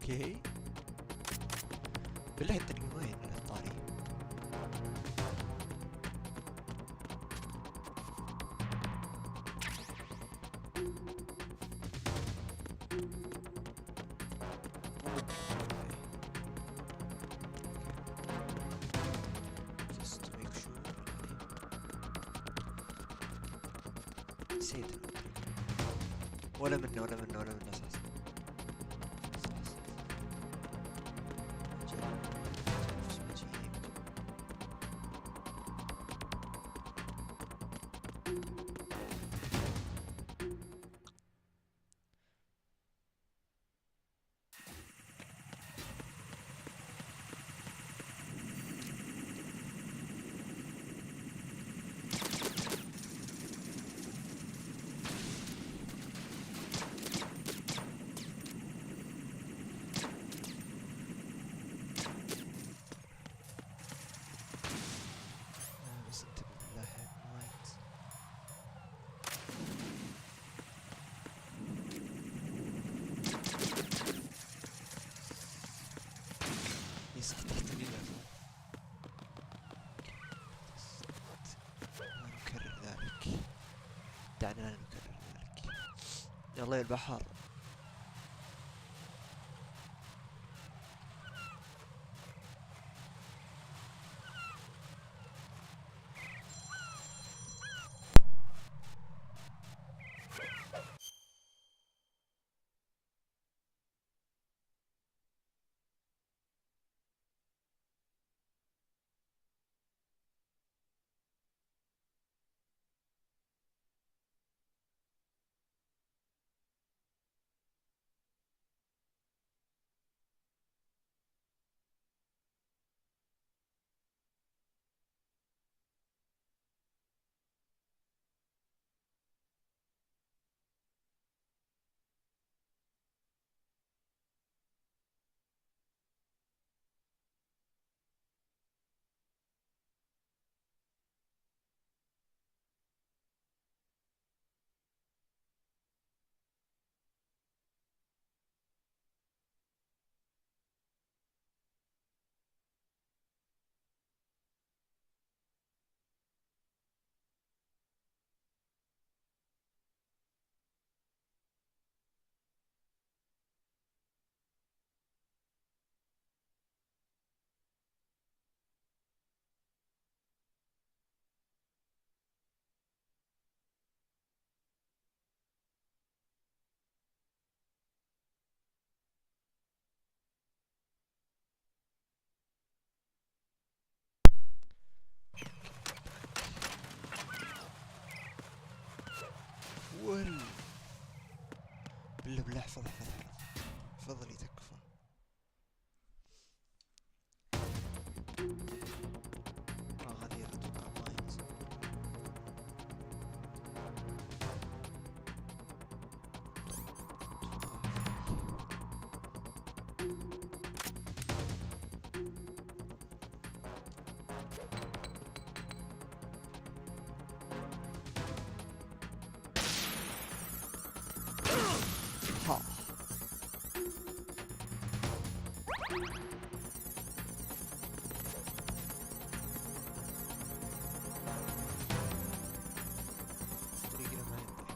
اوكي. بالله الدنيا وين الطاري؟ نسيت ولا منه ولا منه ولا منه اساسا. بس انتبه بالله وايد. يصح تحتني له. ونكرر ذلك. دعنا لا نكرر ذلك. يلا يا البحر. ول بالله بالله احفظ احفظ احفظ احفظ لي تكفى. غدير اتوقع ما ينزل. ها طريقنا ما ينضح.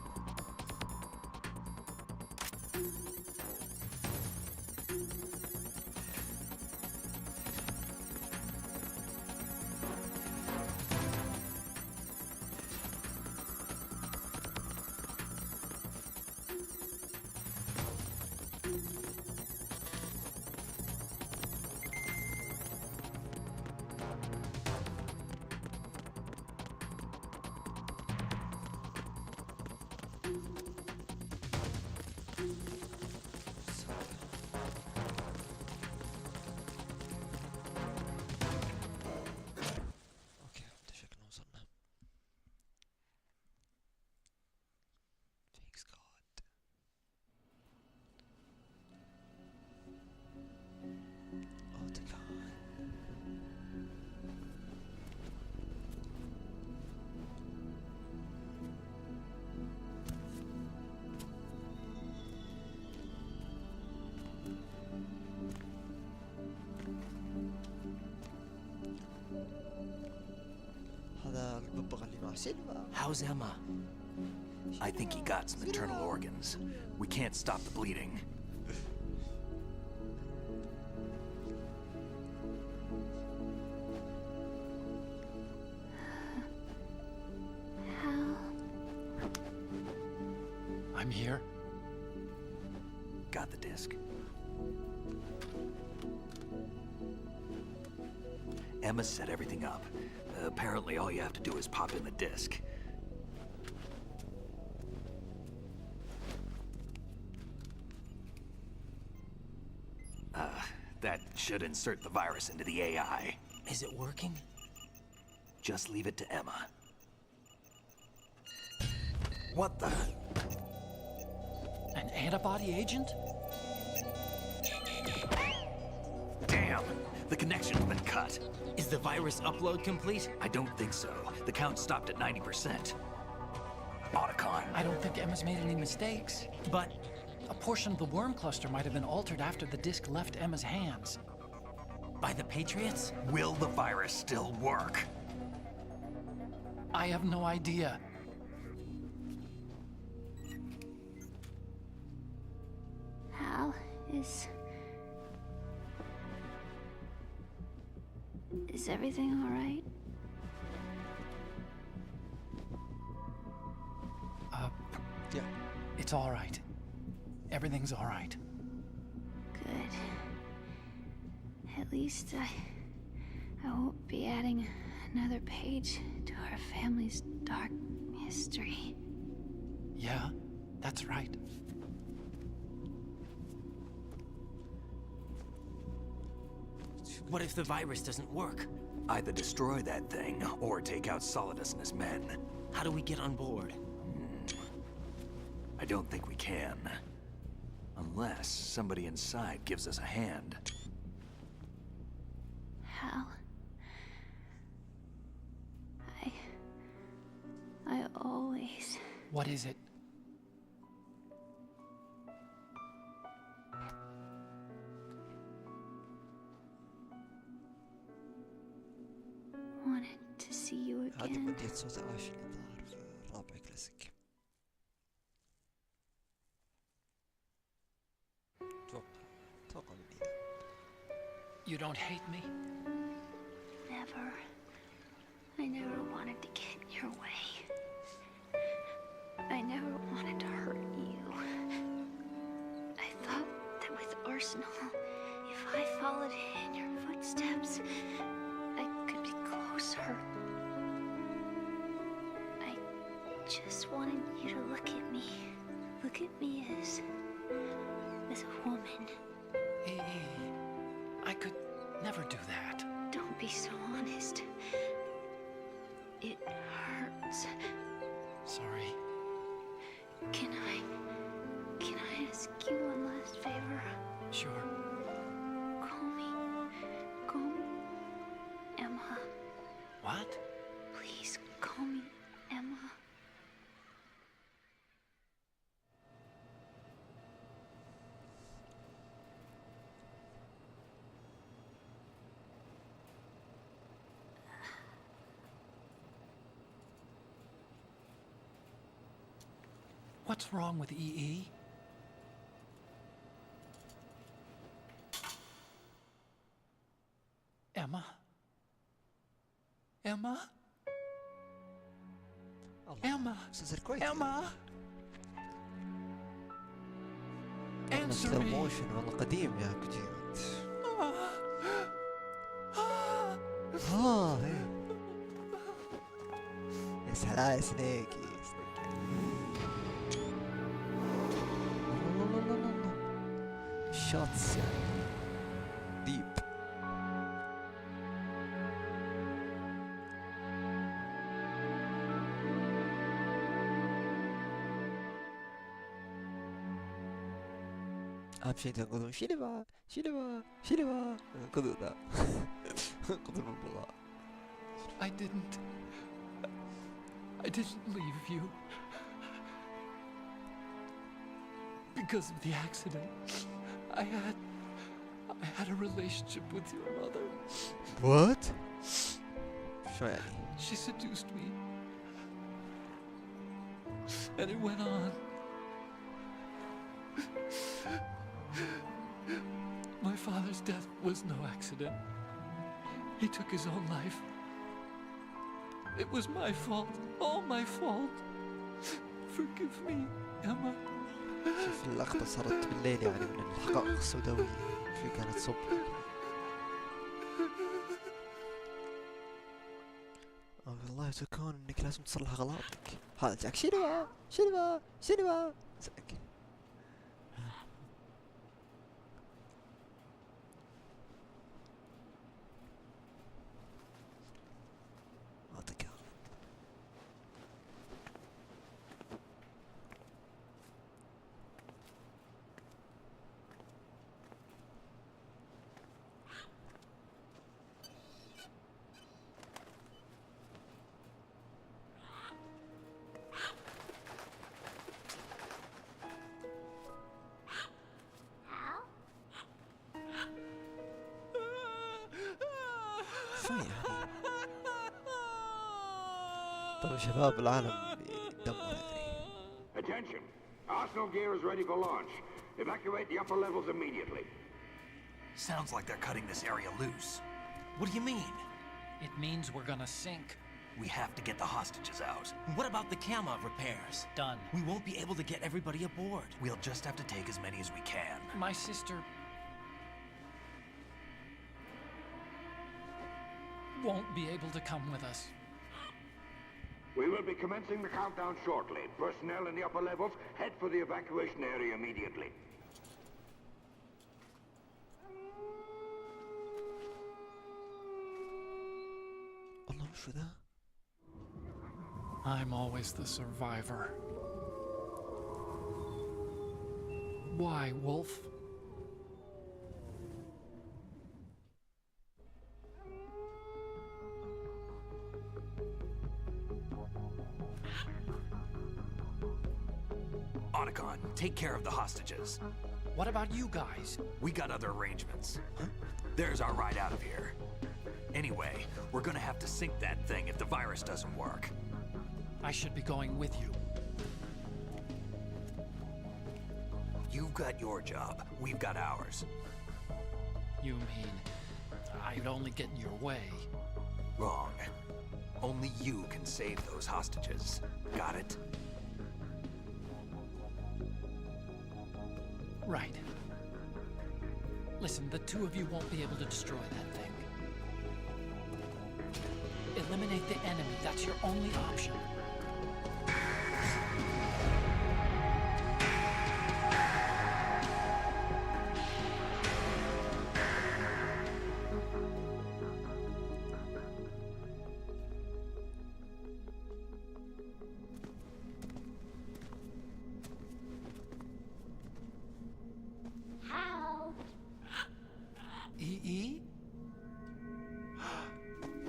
سيلفا. How's Emma? I think he got some internal organs. We can't stop the bleeding. How? I'm here. Got the disc. Emma set everything up. Apparently all you have to do is pop in the disc. That should insert the virus into the AI. Is it working? Just leave it to Emma. What the? An antibody agent? Damn! The connection's been cut. Is the virus upload complete? I don't think so. The count stopped at 90%. Otacon. I don't think Emma's made any mistakes. But A portion of the worm cluster might have been altered after the disc left Emma's hands. by the Patriots? Will the virus still work? I have no idea. Hal, is everything all right? Yeah. It's all right. Everything's all right. Good. At least I won't be adding another page to our family's dark history. Yeah, that's right. What if the virus doesn't work? Either destroy that thing, or take out Solidus and his men. How do we get on board? I don't think we can. Unless somebody inside gives us a hand. Hal, I always... What is it? wanted to see you هذه again. مدية صوت آشلي الظاهر في الرابع كلاسيك. توقع مني ذا. You don't hate me? Never. I never wanted to get in your way. I never wanted to hurt you. I thought that with Arsenal, if I followed in your footsteps, I could be closer. I just wanted you to look at me. Look at me as a woman. Hey, I could never do that. Don't be so honest. It hurts. Sorry. Can I ask you one last favor? Sure. Call me Emma. What? Please call me Emma. What's wrong with EE? Emma? Emma? Emma? مسلسل كويس. Emma? Answer سلو me. موشن والله قديم يا كوجيما انت. هي. يا سلام يا سنيكي. شوتس يعني ديب. أهم شيء تنقذون شيلبا انقذوا ذا. انقذوا البغاء. I didn't leave you. Because of the accident, I had a relationship with your mother. What? شو يعني؟ She seduced me. And it went on. My father's death was no accident. He took his own life. It was my fault, all my fault. Forgive me, Emma. شوف اللقطة صارت بالليل يعني من الحقائق السوداوية في كانت صبح. والله تكون انك لازم تصلح غلطك. هذا جاك شنو زعك. اعطيك طيب شباب العالم يدمر يعني. Attention! Arsenal gear is ready for launch. Evacuate the upper levels immediately. Sounds like they're cutting this area loose. What do you mean? It means we're gonna sink. We have to get the hostages out. What about the camo repairs? Done. We won't be able to get everybody aboard. We'll just have to take as many as we can. My sister won't be able to come with us. We will be commencing the countdown shortly. Personnel in the upper levels, head for the evacuation area immediately. والله وشو ذا؟ I'm always the survivor. Why, Wolf? Otacon, take care of the hostages. What about you guys? We got other arrangements. There's our ride out of here. Anyway, we're gonna have to sink that thing if the virus doesn't work. I should be going with you. You've got your job, we've got ours. You mean I'd only get in your way? Wrong. Only you can save those hostages. Got it? Right. Listen, the two of you won't be able to destroy that thing. Eliminate the enemy. That's your only option. E?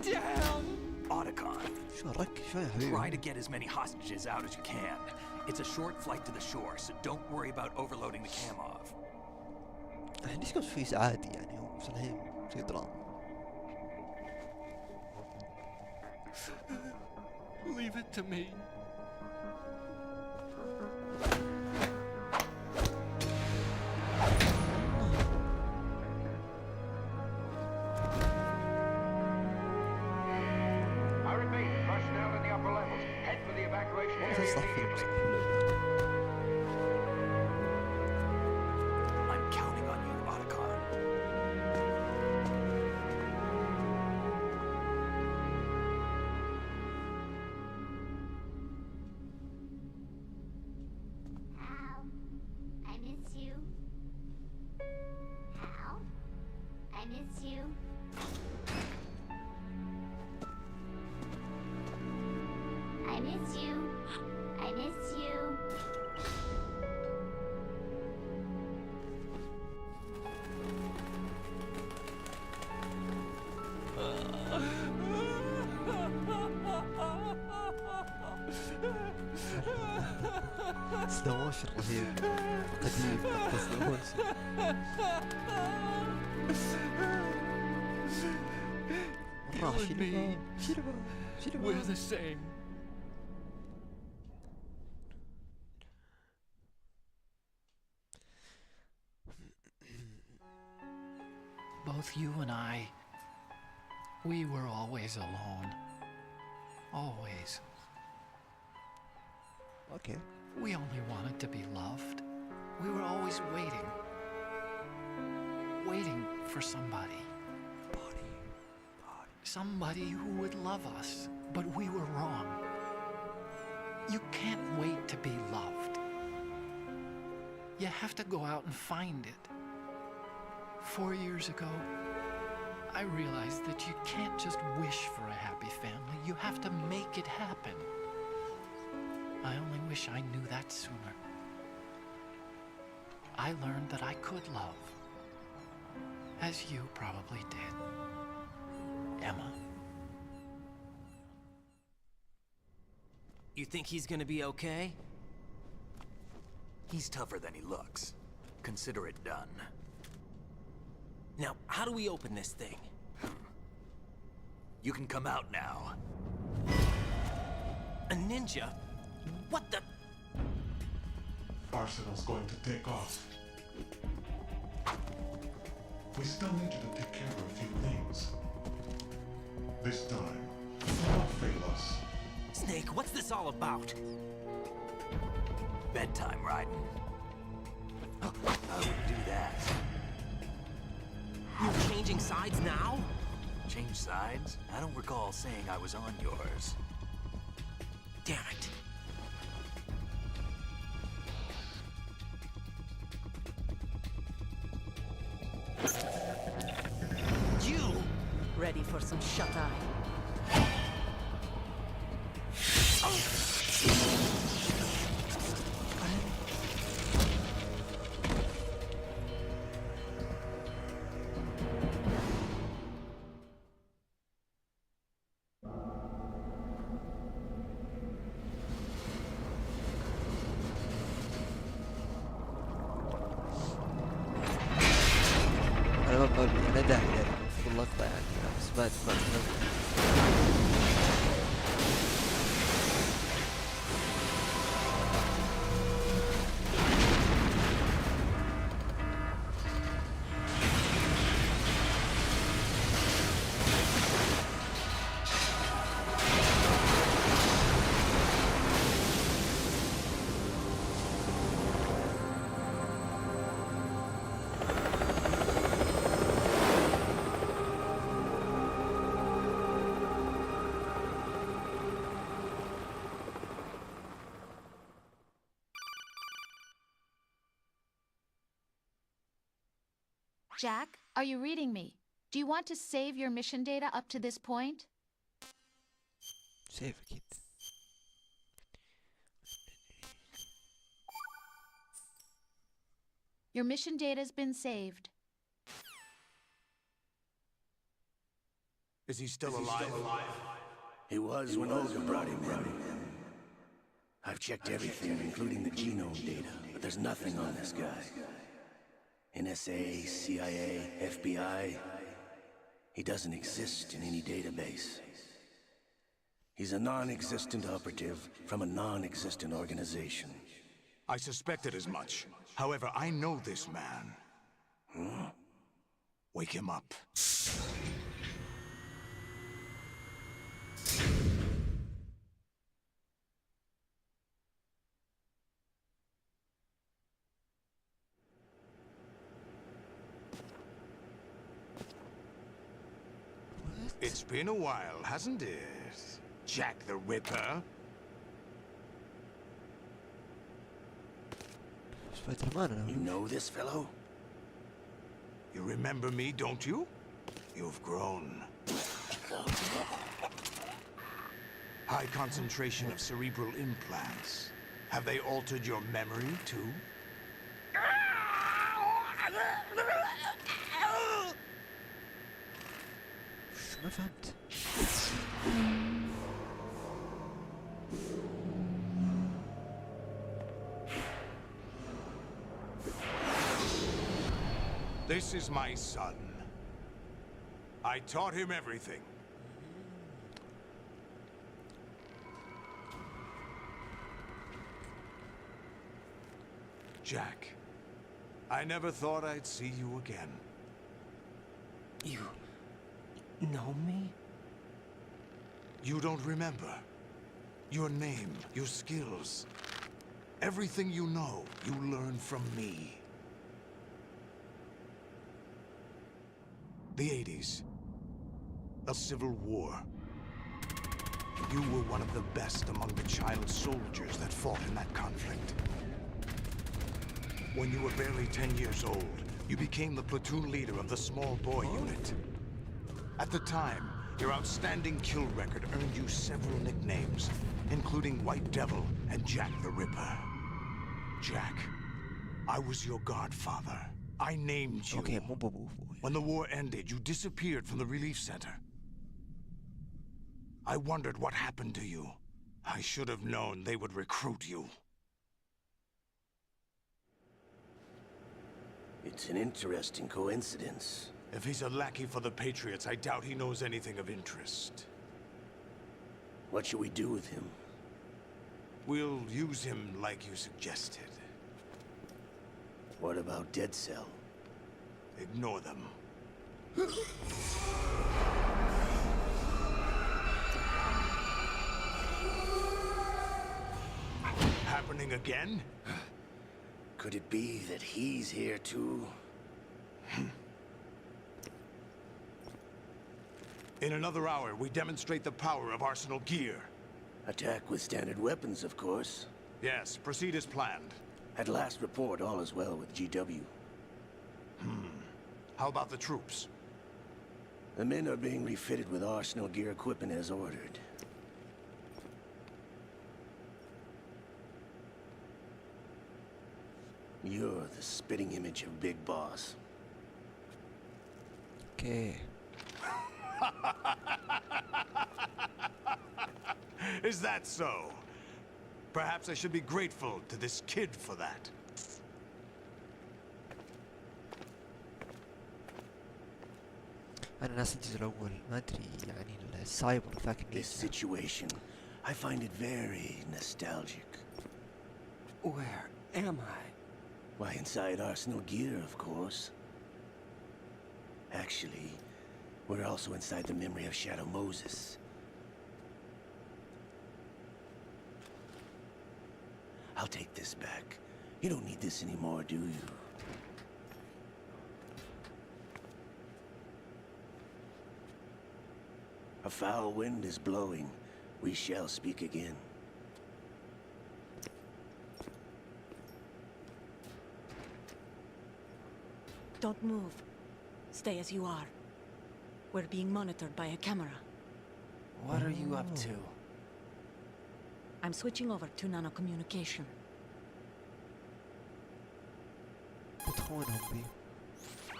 Damn! Otacon, شو ركز شوي يا حبيبي. try to get as many hostages out as you can. It's a short flight to the shore, so don't worry about overloading the Kamov. الحين ايش قصد فيه عادي يعني هو بس الحين زي دراما. Leave it to me. I repeat, personnel in the upper levels, head for the evacuation والله area تصلح فيلم immediately. I'm counting on you, Otacon. Hal, I miss you. Hal, I miss you. I miss you. I miss you. سلو موشن رهيب قديم لقطة سلو موشن. راح You and me, شنو we're the same. both you and I, we were always alone. Always. Okay. We only wanted to be loved. We were always waiting. Waiting for somebody. Somebody who would love us, but we were wrong. You can't wait to be loved. You have to go out and find it. 4 years ago, I realized that you can't just wish for a happy family. You have to make it happen. I only wish I knew that sooner. I learned that I could love, as you probably did, Emma. You think he's gonna be okay? He's tougher than he looks. Consider it done. Now, how do we open this thing? You can come out now. A ninja? What the? Arsenal's going to take off. We still need you to take care of a few things. This time, don't fail us. Snake, what's this all about? Bedtime, Raiden. I wouldn't do that. You're changing sides now? Change sides? I don't recall saying I was on yours. Damn it. You! Ready for some shut-eye? أنا داعي في اللقطة يعني بس بعد Jack, are you reading me? Do you want to save your mission data up to this point? سيف أكيد. Your mission data's been saved. Is he still alive? He was when Olga brought him in. I've checked everything, including the genome data, but there's nothing on this guy. NSA, CIA, FBI. He doesn't exist in any database. He's a non-existent operative from a non-existent organization. I suspected as much. However, I know this man. Huh? Wake him up. It's been a while, hasn't it? Jack the Ripper? You know this fellow? You remember me, don't you? You've grown. High concentration of cerebral implants. Have they altered your memory, too? ما فهمت. This is my son. I taught him everything. Jack, I never thought I'd see you again. You know me? You don't remember. Your name, your skills. Everything you know, you learn from me. The 80s. A civil war. You were one of the best among the child soldiers that fought in that conflict. When you were barely 10 years old, you became the platoon leader of the small boy unit. At the time, your outstanding kill record earned you several nicknames, including White Devil and Jack the Ripper. Jack, I was your godfather. I named you. Okay, When the war ended, you disappeared from the relief center. I wondered what happened to you. I should have known they would recruit you. It's an interesting coincidence. If he's a lackey for the Patriots, I doubt he knows anything of interest. What should we do with him? We'll use him like you suggested. What about Dead Cell? Ignore them. Happening again? Could it be that he's here too? In another hour, we demonstrate the power of Arsenal gear. Attack with standard weapons, of course. Yes, proceed as planned. At last report, all is well with GW. How about the troops? The men are being refitted with Arsenal gear equipment as ordered. You're the spitting image of Big Boss. Okay. Is that so? Perhaps I should be grateful to this kid for that. أنا ناس الجزء الأول ما أدري يعني السايبر فاكر. This situation, I find it very nostalgic. Where am I? Why, inside Arsenal gear, of course. Actually, we're also inside the memory of Shadow Moses. I'll take this back. You don't need this anymore, do you? A foul wind is blowing. We shall speak again. Don't move. Stay as you are. We're being monitored by a camera. What are you up to? I'm switching over to nanocommunication. بتخونهم بي.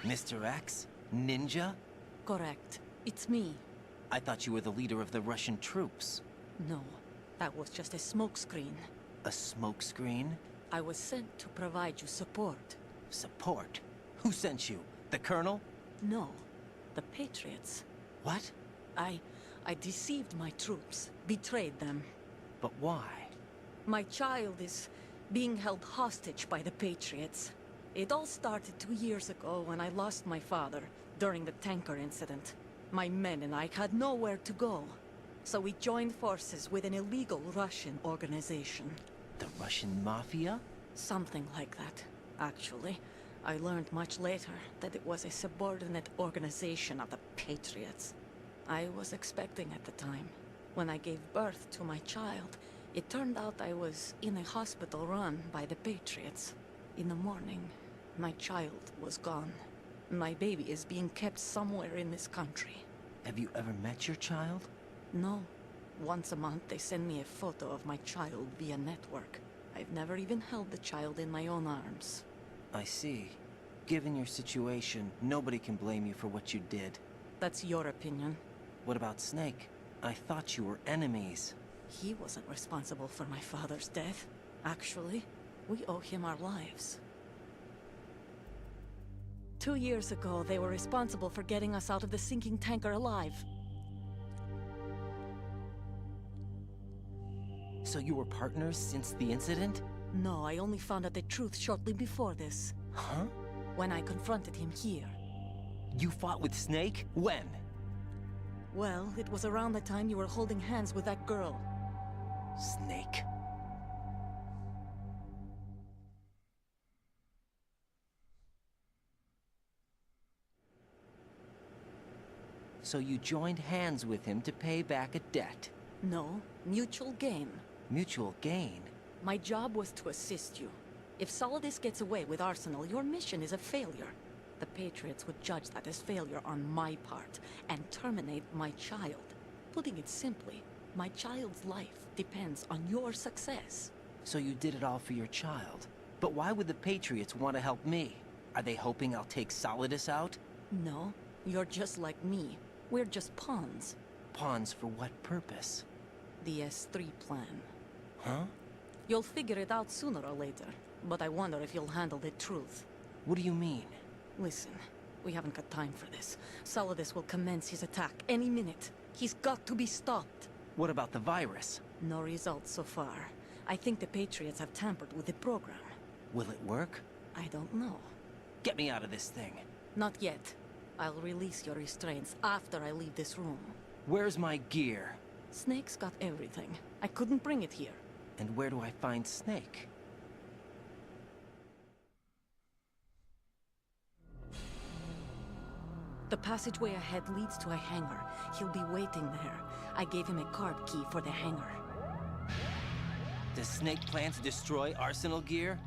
Mr. X? Ninja? Correct. It's me. I thought you were the leader of the Russian troops. No, that was just a smokescreen. A smokescreen? I was sent to provide you support. Support? Who sent you? The Colonel? No, the Patriots. What? I deceived my troops, betrayed them. But why? My child is being held hostage by the Patriots. It all started 2 years ago when I lost my father during the tanker incident. My men and I had nowhere to go. So we joined forces with an illegal Russian organization. The Russian Mafia? Something like that, actually. I learned much later that it was a subordinate organization of the Patriots. I was expecting at the time. When I gave birth to my child, it turned out I was in a hospital run by the Patriots. In the morning, my child was gone. My baby is being kept somewhere in this country. Have you ever met your child? No. Once a month they send me a photo of my child via network. I've never even held the child in my own arms. I see. Given your situation, nobody can blame you for what you did. That's your opinion. What about Snake? I thought you were enemies. He wasn't responsible for my father's death. Actually, we owe him our lives. 2 years ago, they were responsible for getting us out of the sinking tanker alive. So you were partners since the incident? No, I only found out the truth shortly before this. Huh? When I confronted him here. You fought with Snake? When? Well, it was around the time you were holding hands with that girl. Snake. So you joined hands with him to pay back a debt? No, mutual gain. Mutual gain? My job was to assist you. If Solidus gets away with Arsenal, your mission is a failure. The Patriots would judge that as failure on my part, and terminate my child. Putting it simply, my child's life depends on your success. So you did it all for your child. But why would the Patriots want to help me? Are they hoping I'll take Solidus out? No, you're just like me. We're just pawns. Pawns for what purpose? The S3 plan. Huh? You'll figure it out sooner or later, but I wonder if you'll handle the truth. What do you mean? Listen, we haven't got time for this. Solidus will commence his attack any minute. He's got to be stopped. What about the virus? No results so far. I think the Patriots have tampered with the program. Will it work? I don't know. Get me out of this thing. Not yet. I'll release your restraints after I leave this room. Where's my gear? Snake's got everything. I couldn't bring it here. And where do I find Snake? The passageway ahead leads to a hangar. He'll be waiting there. I gave him a card key for the hangar. Does Snake plan to destroy Arsenal gear?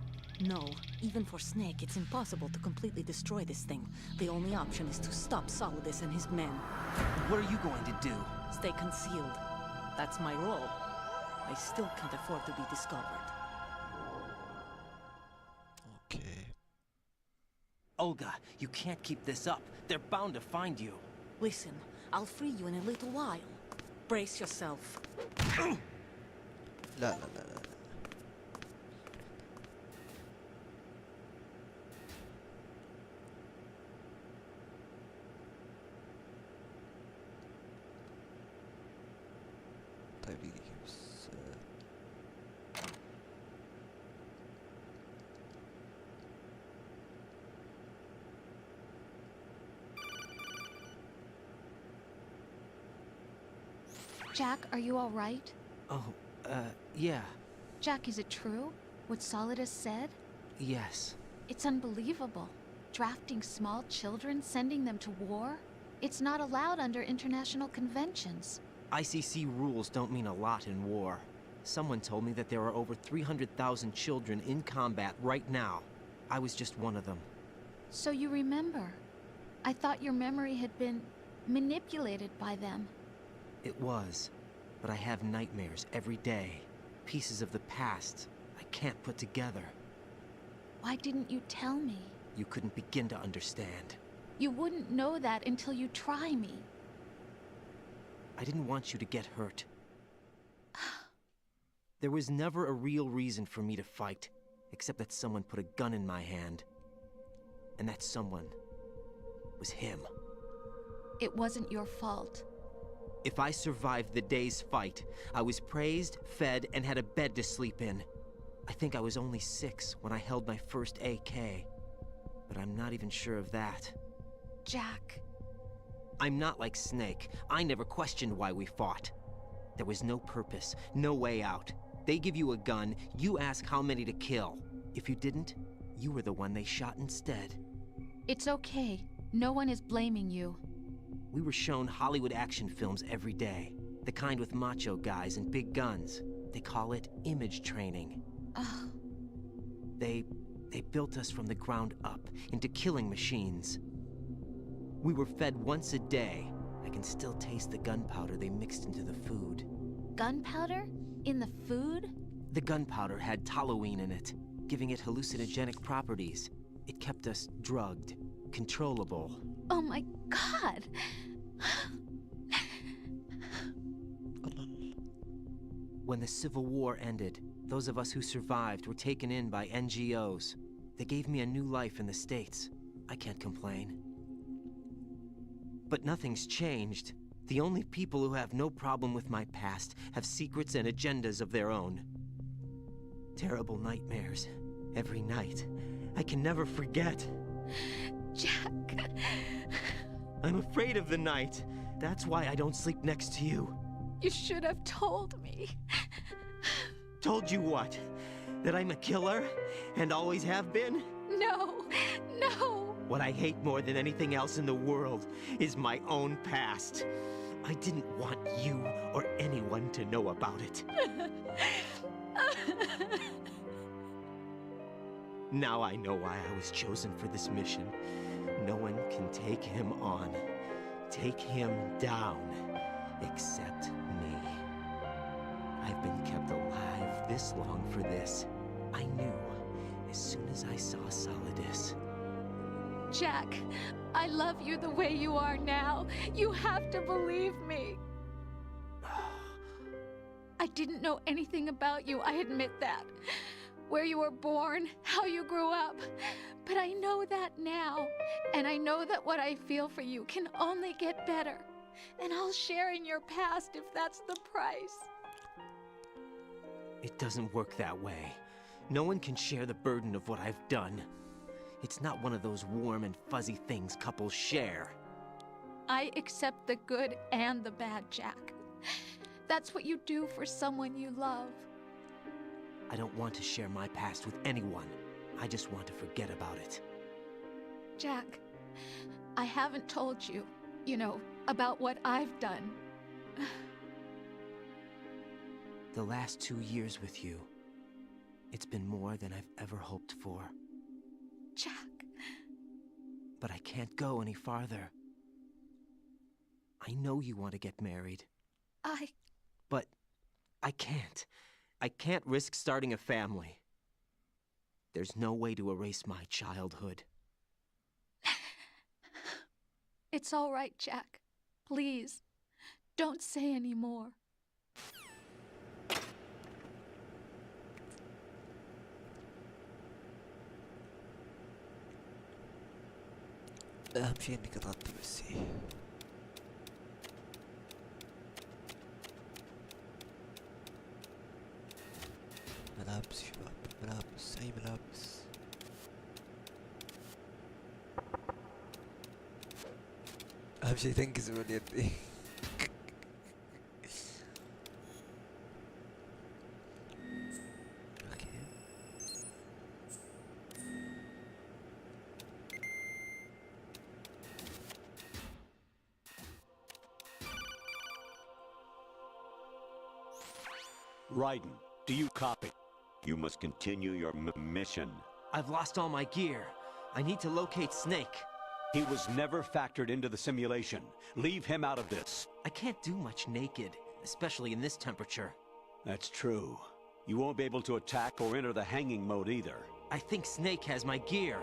No. Even for Snake, it's impossible to completely destroy this thing. The only option is to stop Solidus and his men. What are you going to do? Stay concealed. That's my role. I still can't afford to be discovered. Okay. Olga, you can't keep this up. They're bound to find you. Listen, I'll free you in a little while. Brace yourself. لا لا لا لا. طيب دقيقة بس. Jack, are you all right? Oh, yeah. Jack, is it true? What Solidus said? Yes. It's unbelievable. Drafting small children, sending them to war? It's not allowed under international conventions. ICC rules don't mean a lot in war. Someone told me that there are over 300,000 children in combat right now. I was just one of them. So you remember. I thought your memory had been manipulated by them. It was. But I have nightmares every day. Pieces of the past I can't put together. Why didn't you tell me? You couldn't begin to understand. You wouldn't know that until you try me. I didn't want you to get hurt. There was never a real reason for me to fight, except that someone put a gun in my hand. And that someone was him. It wasn't your fault. If I survived the day's fight, I was praised, fed, and had a bed to sleep in. I think I was only 6 when I held my first AK. But I'm not even sure of that. Jack. I'm not like Snake. I never questioned why we fought. There was no purpose, no way out. They give you a gun, you ask how many to kill. If you didn't, you were the one they shot instead. It's okay. No one is blaming you. We were shown Hollywood action films every day. The kind with macho guys and big guns. They call it image training. Ugh. They built us from the ground up into killing machines. We were fed once a day. I can still taste the gunpowder they mixed into the food. Gunpowder? In the food? The gunpowder had toluene in it, giving it hallucinogenic properties. It kept us drugged, controllable. Oh my God! When the Civil War ended, those of us who survived were taken in by NGOs. They gave me a new life in the States. I can't complain. But nothing's changed. The only people who have no problem with my past have secrets and agendas of their own. Terrible nightmares. Every night. I can never forget. Jack. I'm afraid of the night. That's why I don't sleep next to you. You should have told me. Told you what? That I'm a killer? And always have been? No, no. What I hate more than anything else in the world is my own past. I didn't want you or anyone to know about it. Now I know why I was chosen for this mission. No one can take him on, take him down, except me. I've been kept alive this long for this. I knew as soon as I saw Solidus. Jack, I love you the way you are now. You have to believe me. I didn't know anything about you, I admit that. Where you were born, how you grew up. But I know that now. And I know that what I feel for you can only get better. And I'll share in your past if that's the price. It doesn't work that way. No one can share the burden of what I've done. It's not one of those warm and fuzzy things couples share. I accept the good and the bad, Jack. That's what you do for someone you love. I don't want to share my past with anyone. I just want to forget about it. Jack, I haven't told you, about what I've done. The last 2 years with you, it's been more than I've ever hoped for. Jack. But I can't go any farther. I know you want to get married. But I can't. I can't risk starting a family. There's no way to erase my childhood. It's all right, Jack. Please, don't say any more. أهم شيء إنك تغطي بس. ملابس شباب، ملابس، أي ملابس. أهم شيء تنقز من يدي. Raiden, do you copy? You must continue your mission. I've lost all my gear. I need to locate Snake. He was never factored into the simulation. Leave him out of this. I can't do much naked, especially in this temperature. That's true. You won't be able to attack or enter the hanging mode either. I think Snake has my gear.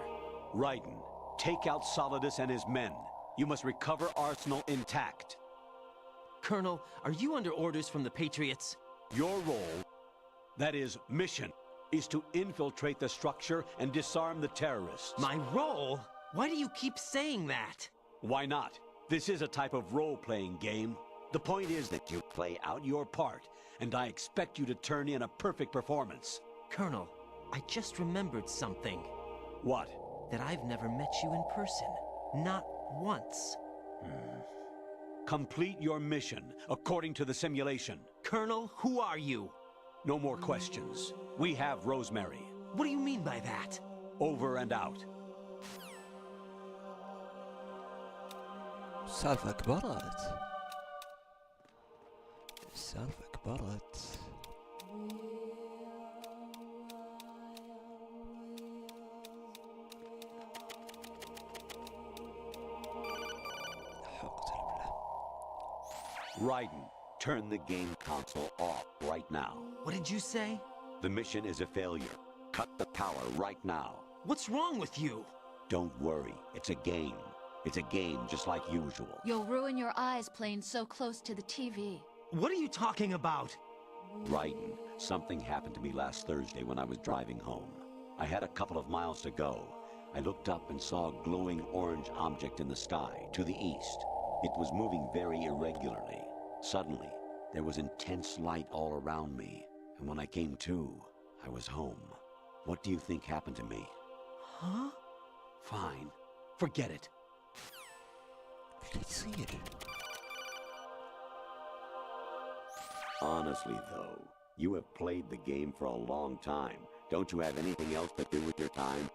Raiden, take out Solidus and his men. You must recover Arsenal intact. Colonel, are you under orders from the Patriots? Your role, that is, mission, is to infiltrate the structure and disarm the terrorists. My role? Why do you keep saying that? Why not? This is a type of role-playing game. The point is that you play out your part, and I expect you to turn in a perfect performance. Colonel, I just remembered something. What? That I've never met you in person. Not once. Complete your mission, according to the simulation. Colonel, who are you? No more questions. We have Rosemary. What do you mean by that? Over and out. السالفة كبرت. السالفة كبرت. Raiden, turn the game console off right now. What did you say? The mission is a failure. Cut the power right now. What's wrong with you? Don't worry. It's a game. It's a game just like usual. You'll ruin your eyes playing so close to the TV. What are you talking about? Raiden, something happened to me last Thursday when I was driving home. I had a couple of miles to go. I looked up and saw a glowing orange object in the sky to the east. It was moving very irregularly. Suddenly, there was intense light all around me, and when I came to, I was home. What do you think happened to me? Huh? Fine. Forget it. يصير؟ Honestly, though, you have played the game for a long time. Don't you have anything else to do with your time?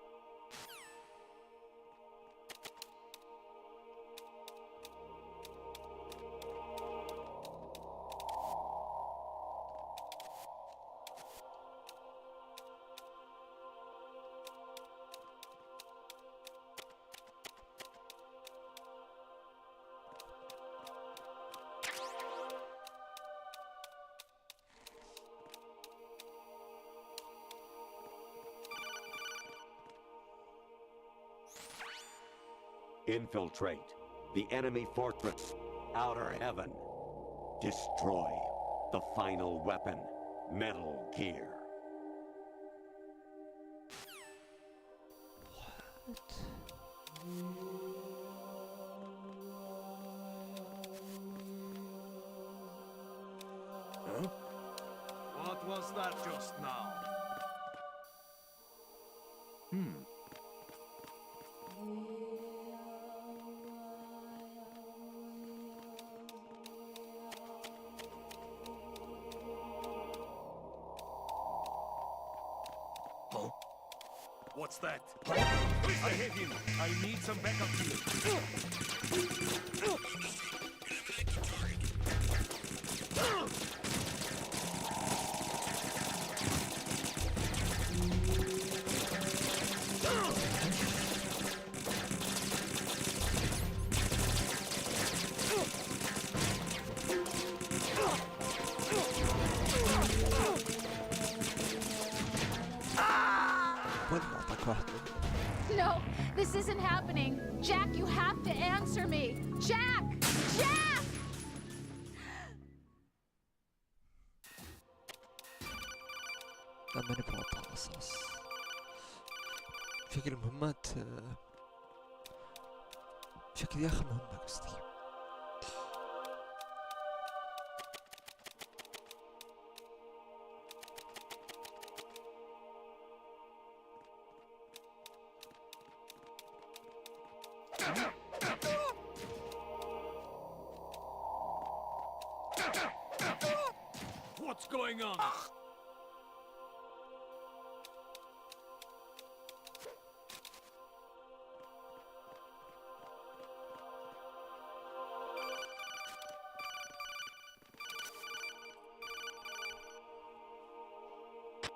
Infiltrate the enemy fortress, Outer Heaven. Destroy the final weapon, Metal Gear. Huh? What was that just now? What's that? I hit him. I need some backup here. No, this isn't happening. Jack, you have to answer me. Jack! Jack! لا ماني بوضع على أساس شكل المهمات شكل يا أخي مهمة قصدي. What's going on?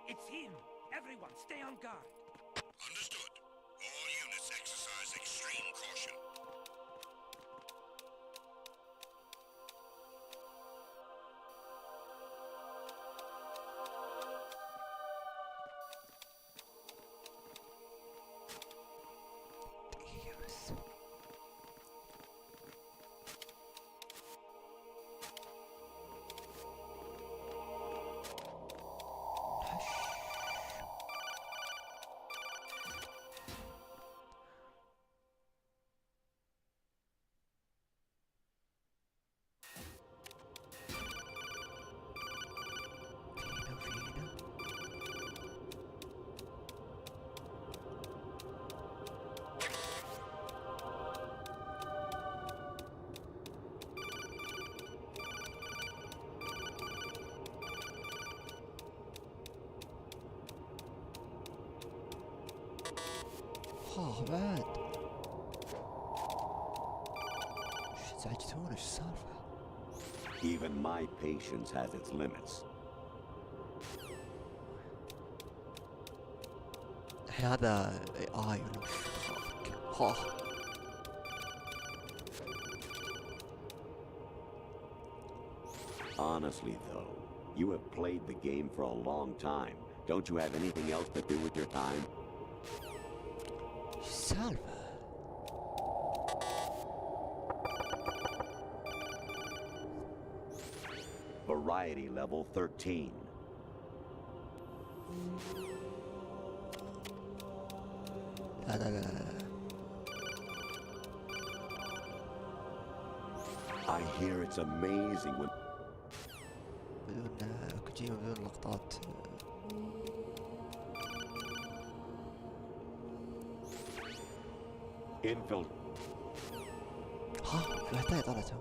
It's him! Everyone, stay on guard! Understood. All units exercise extreme caution. بعد وش ازعجتونا وش السالفة؟ Even my patience has its limits. الحين هذا AI ولا وش خافك؟ ها Honestly, though, you have played the game for a long time. Don't you have anything else to do with your time? السالفة؟ Variety level 13. لا لا لا لا. I hear it's amazing when بدون كوجيما بدون لقطات Infil. ها حتى طلعته.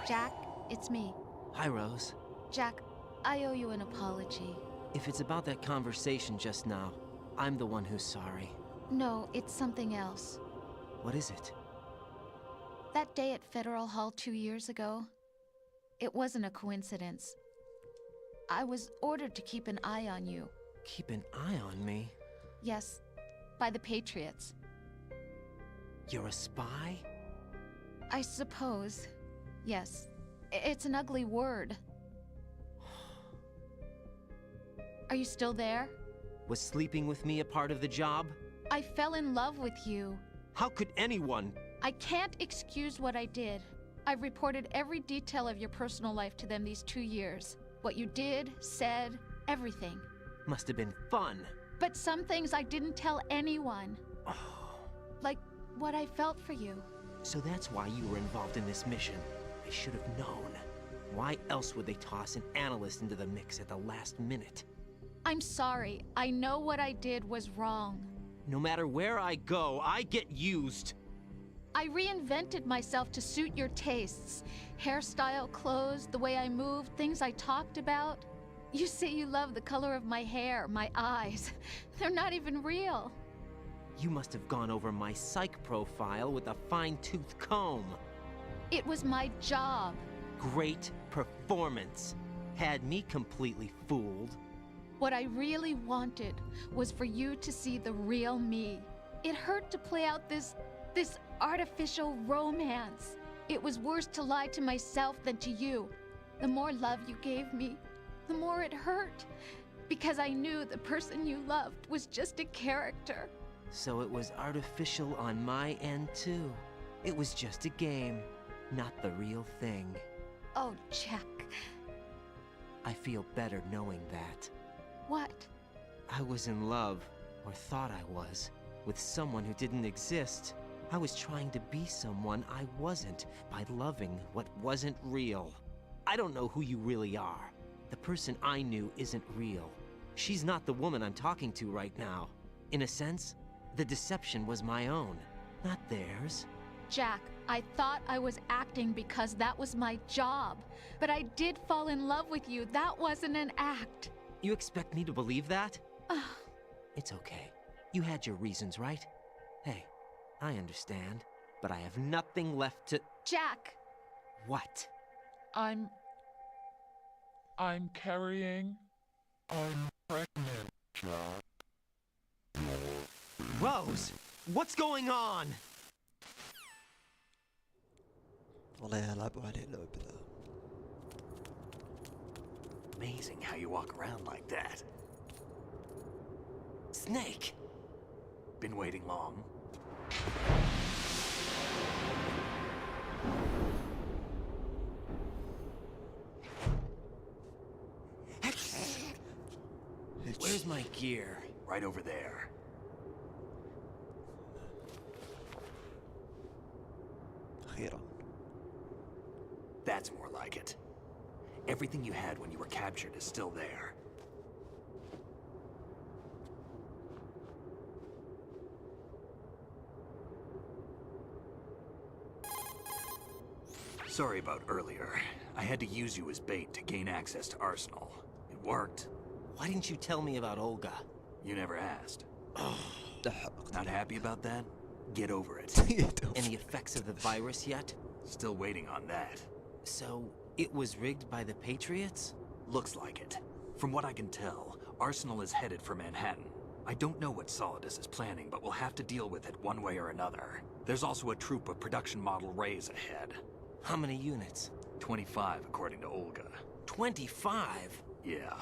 Jack, it's me. Hi, Rose. Jack, I owe you an apology. If it's about that conversation just now, I'm the one who's sorry. No, it's something else. What is it? That day at Federal Hall 2 years ago, it wasn't a coincidence. I was ordered to keep an eye on you. Keep an eye on me? Yes, by the Patriots. You're a spy? I suppose. Yes. It's an ugly word. Are you still there? Was sleeping with me a part of the job? I fell in love with you. How could anyone? I can't excuse what I did. I've reported every detail of your personal life to them these 2 years. What you did, said, everything. Must have been fun. But some things I didn't tell anyone. Like what I felt for you. So that's why you were involved in this mission. I should have known. Why else would they toss an analyst into the mix at the last minute? I'm sorry. I know what I did was wrong. No matter where I go, I get used. I reinvented myself to suit your tastes. Hairstyle, clothes, the way I moved, things I talked about. You say you love the color of my hair, my eyes. They're not even real. You must have gone over my psych profile with a fine-tooth comb. It was my job. Great performance. Had me completely fooled. What I really wanted was for you to see the real me. It hurt to play out this artificial romance. It was worse to lie to myself than to you. The more love you gave me, the more it hurt. Because I knew the person you loved was just a character. So it was artificial on my end too. It was just a game, not the real thing. Oh, Jack. I feel better knowing that. What? I was in love, or thought I was, with someone who didn't exist. I was trying to be someone I wasn't by loving what wasn't real. I don't know who you really are. The person I knew isn't real. She's not the woman I'm talking to right now. In a sense, the deception was my own, not theirs. Jack, I thought I was acting because that was my job. But I did fall in love with you. That wasn't an act. You expect me to believe that? It's okay. You had your reasons, right? Hey, I understand, but I have nothing left to— Jack! What? I'm carrying. I'm pregnant, Jack. Rose! What's going on? والله يلعبوا عليه اللعب ذا. Amazing how you walk around like that. Snake! Been waiting long? Where's my gear? Right over there. أخيرا. That's more like it. Everything you had when you were captured is still there. Sorry about earlier. I had to use you as bait to gain access to Arsenal. It worked. Why didn't you tell me about Olga? You never asked. Not happy about that? Get over it. Any effects of the virus yet? Still waiting on that. So, it was rigged by the Patriots? Looks like it. From what I can tell, Arsenal is headed for Manhattan. I don't know what Solidus is planning, but we'll have to deal with it one way or another. There's also a troop of production model Rays ahead. How many units? 25, according to Olga. 25? Yeah.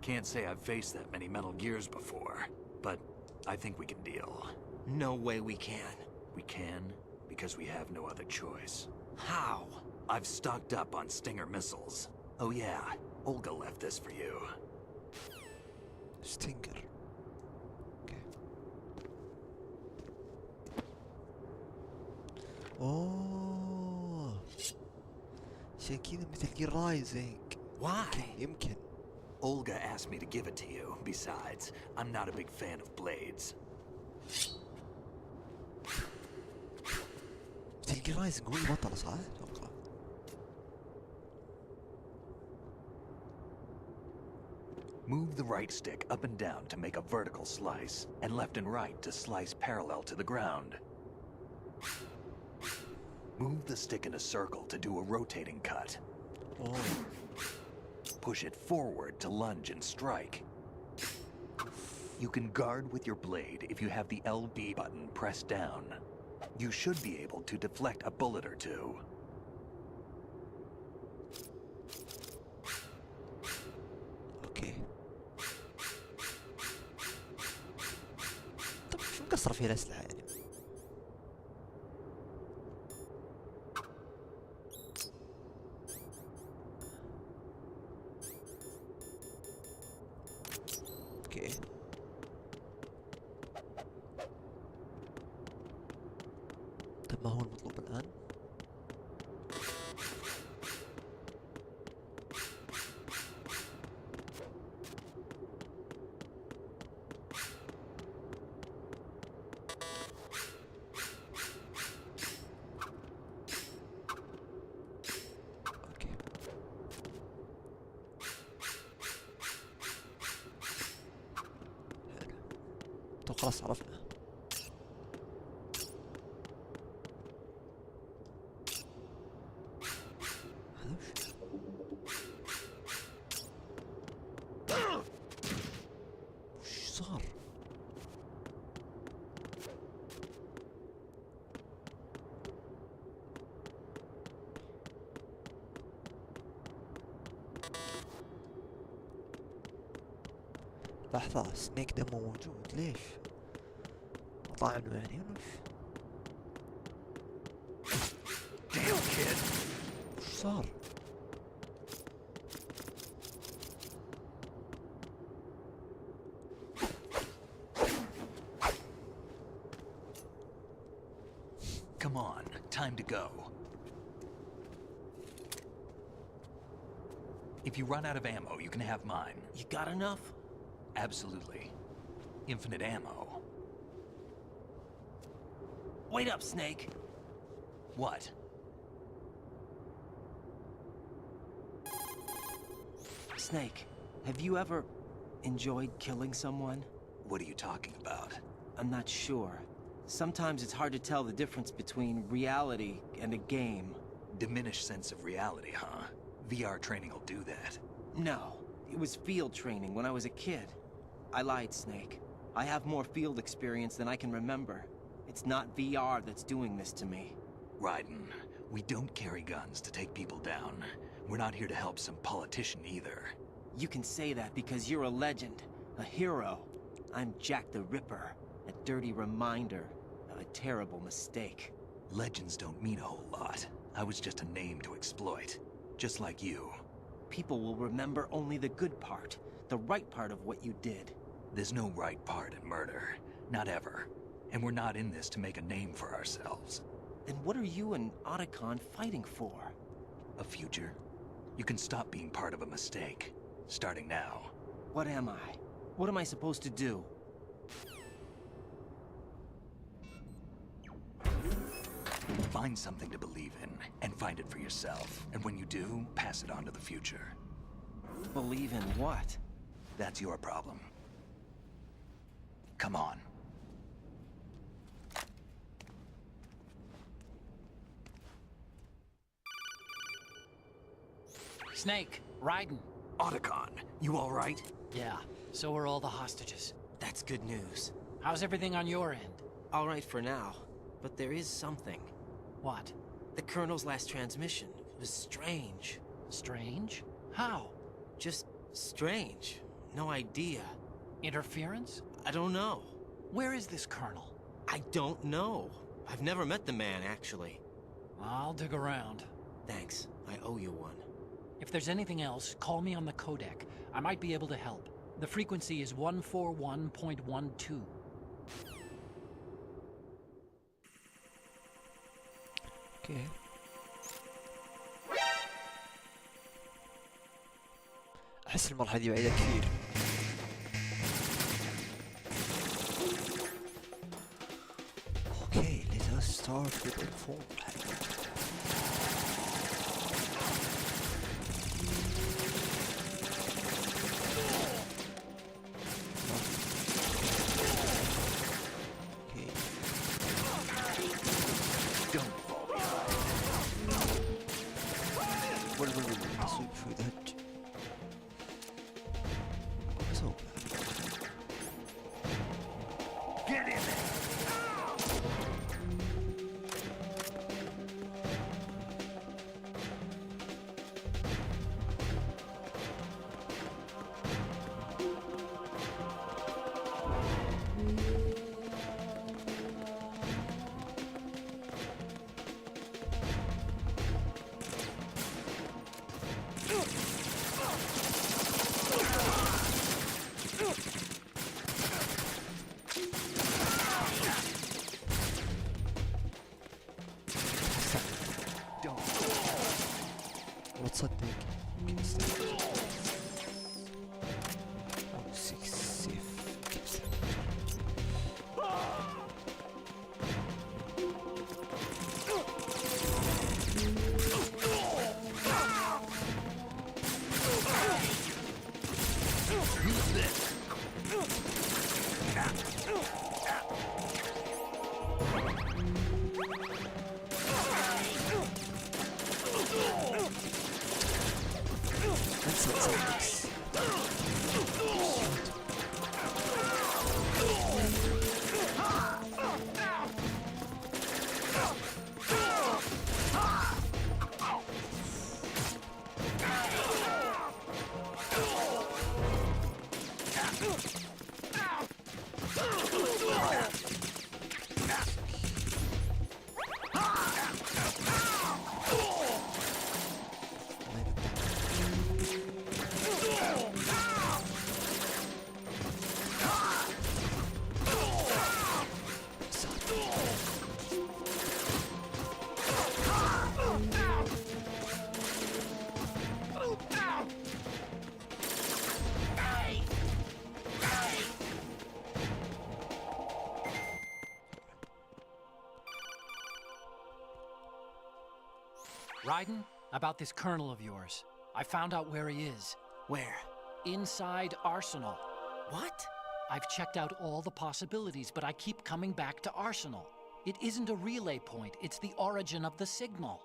Can't say I've faced that many Metal Gears before, but I think we can deal. No way we can. We can, because we have no other choice. How? I've stocked up on Stinger missiles. Oh yeah, Olga left this for you. Stinger. Okay. اوه عشان كذا مثل جير رايزنج. Why? يمكن. Olga asked me to give it to you. Besides, I'm not a big fan of blades. مثل نيك رايزنج هو البطل صح؟ اتوقع. Move the right stick up and down to make a vertical slice, and left and right to slice parallel to the ground. Move the stick in a circle to do a rotating cut. Oh. Push it forward to lunge and strike. You can guard with your blade if you have the LB button pressed down. You should be able to deflect a bullet or two. اوكي. طب شو مقصر فيه الأسلحة يعني؟ اوكي. طب ما هو المطلوب الآن؟ اوكي. حلو. طب خلاص عرفنا. وش صار؟ لحظة، سنيك دمه موجود ليش؟ طعنه يعني ولا وش صار؟ Come on, time to go. If you run out of ammo, you can have mine. You got enough? Absolutely. Infinite ammo. Wait up, Snake. What? Snake, have you ever enjoyed killing someone? What are you talking about? I'm not sure. Sometimes it's hard to tell the difference between reality and a game. Diminished sense of reality, huh? VR training will do that. No, it was field training when I was a kid. I lied, Snake. I have more field experience than I can remember. It's not VR that's doing this to me. Raiden, we don't carry guns to take people down. We're not here to help some politician either. You can say that because you're a legend, a hero. I'm Jack the Ripper, a dirty reminder of a terrible mistake. Legends don't mean a whole lot. I was just a name to exploit. Just like you. People will remember only the good part, the right part of what you did. There's no right part in murder. Not ever. And we're not in this to make a name for ourselves. Then what are you and Otacon fighting for? A future. You can stop being part of a mistake. Starting now. What am I? What am I supposed to do? Find something to believe in, and find it for yourself. And when you do, pass it on to the future. Believe in what? That's your problem. Come on. Snake, Raiden. Otacon, you all right? Yeah, so are all the hostages. That's good news. How's everything on your end? All right for now, but there is something. What? The Colonel's last transmission was strange. Strange? How? Just strange. No idea. Interference? I don't know. Where is this Colonel? I don't know. I've never met the man, actually. I'll dig around. Thanks. I owe you one. If there's anything else, call me on the codec. I might be able to help. The frequency is 141.12. اوكي. احس المرحلة دي بعيدة كثير. اوكي, let us start with the form package. sweep through the hedge. What's up? Get in there! والله تصدق يمكن استخدم أو سيف كبسة. Use this! Raiden, about this colonel of yours. I found out where he is. Where? Inside Arsenal. What? I've checked out all the possibilities, but I keep coming back to Arsenal. It isn't a relay point, it's the origin of the signal.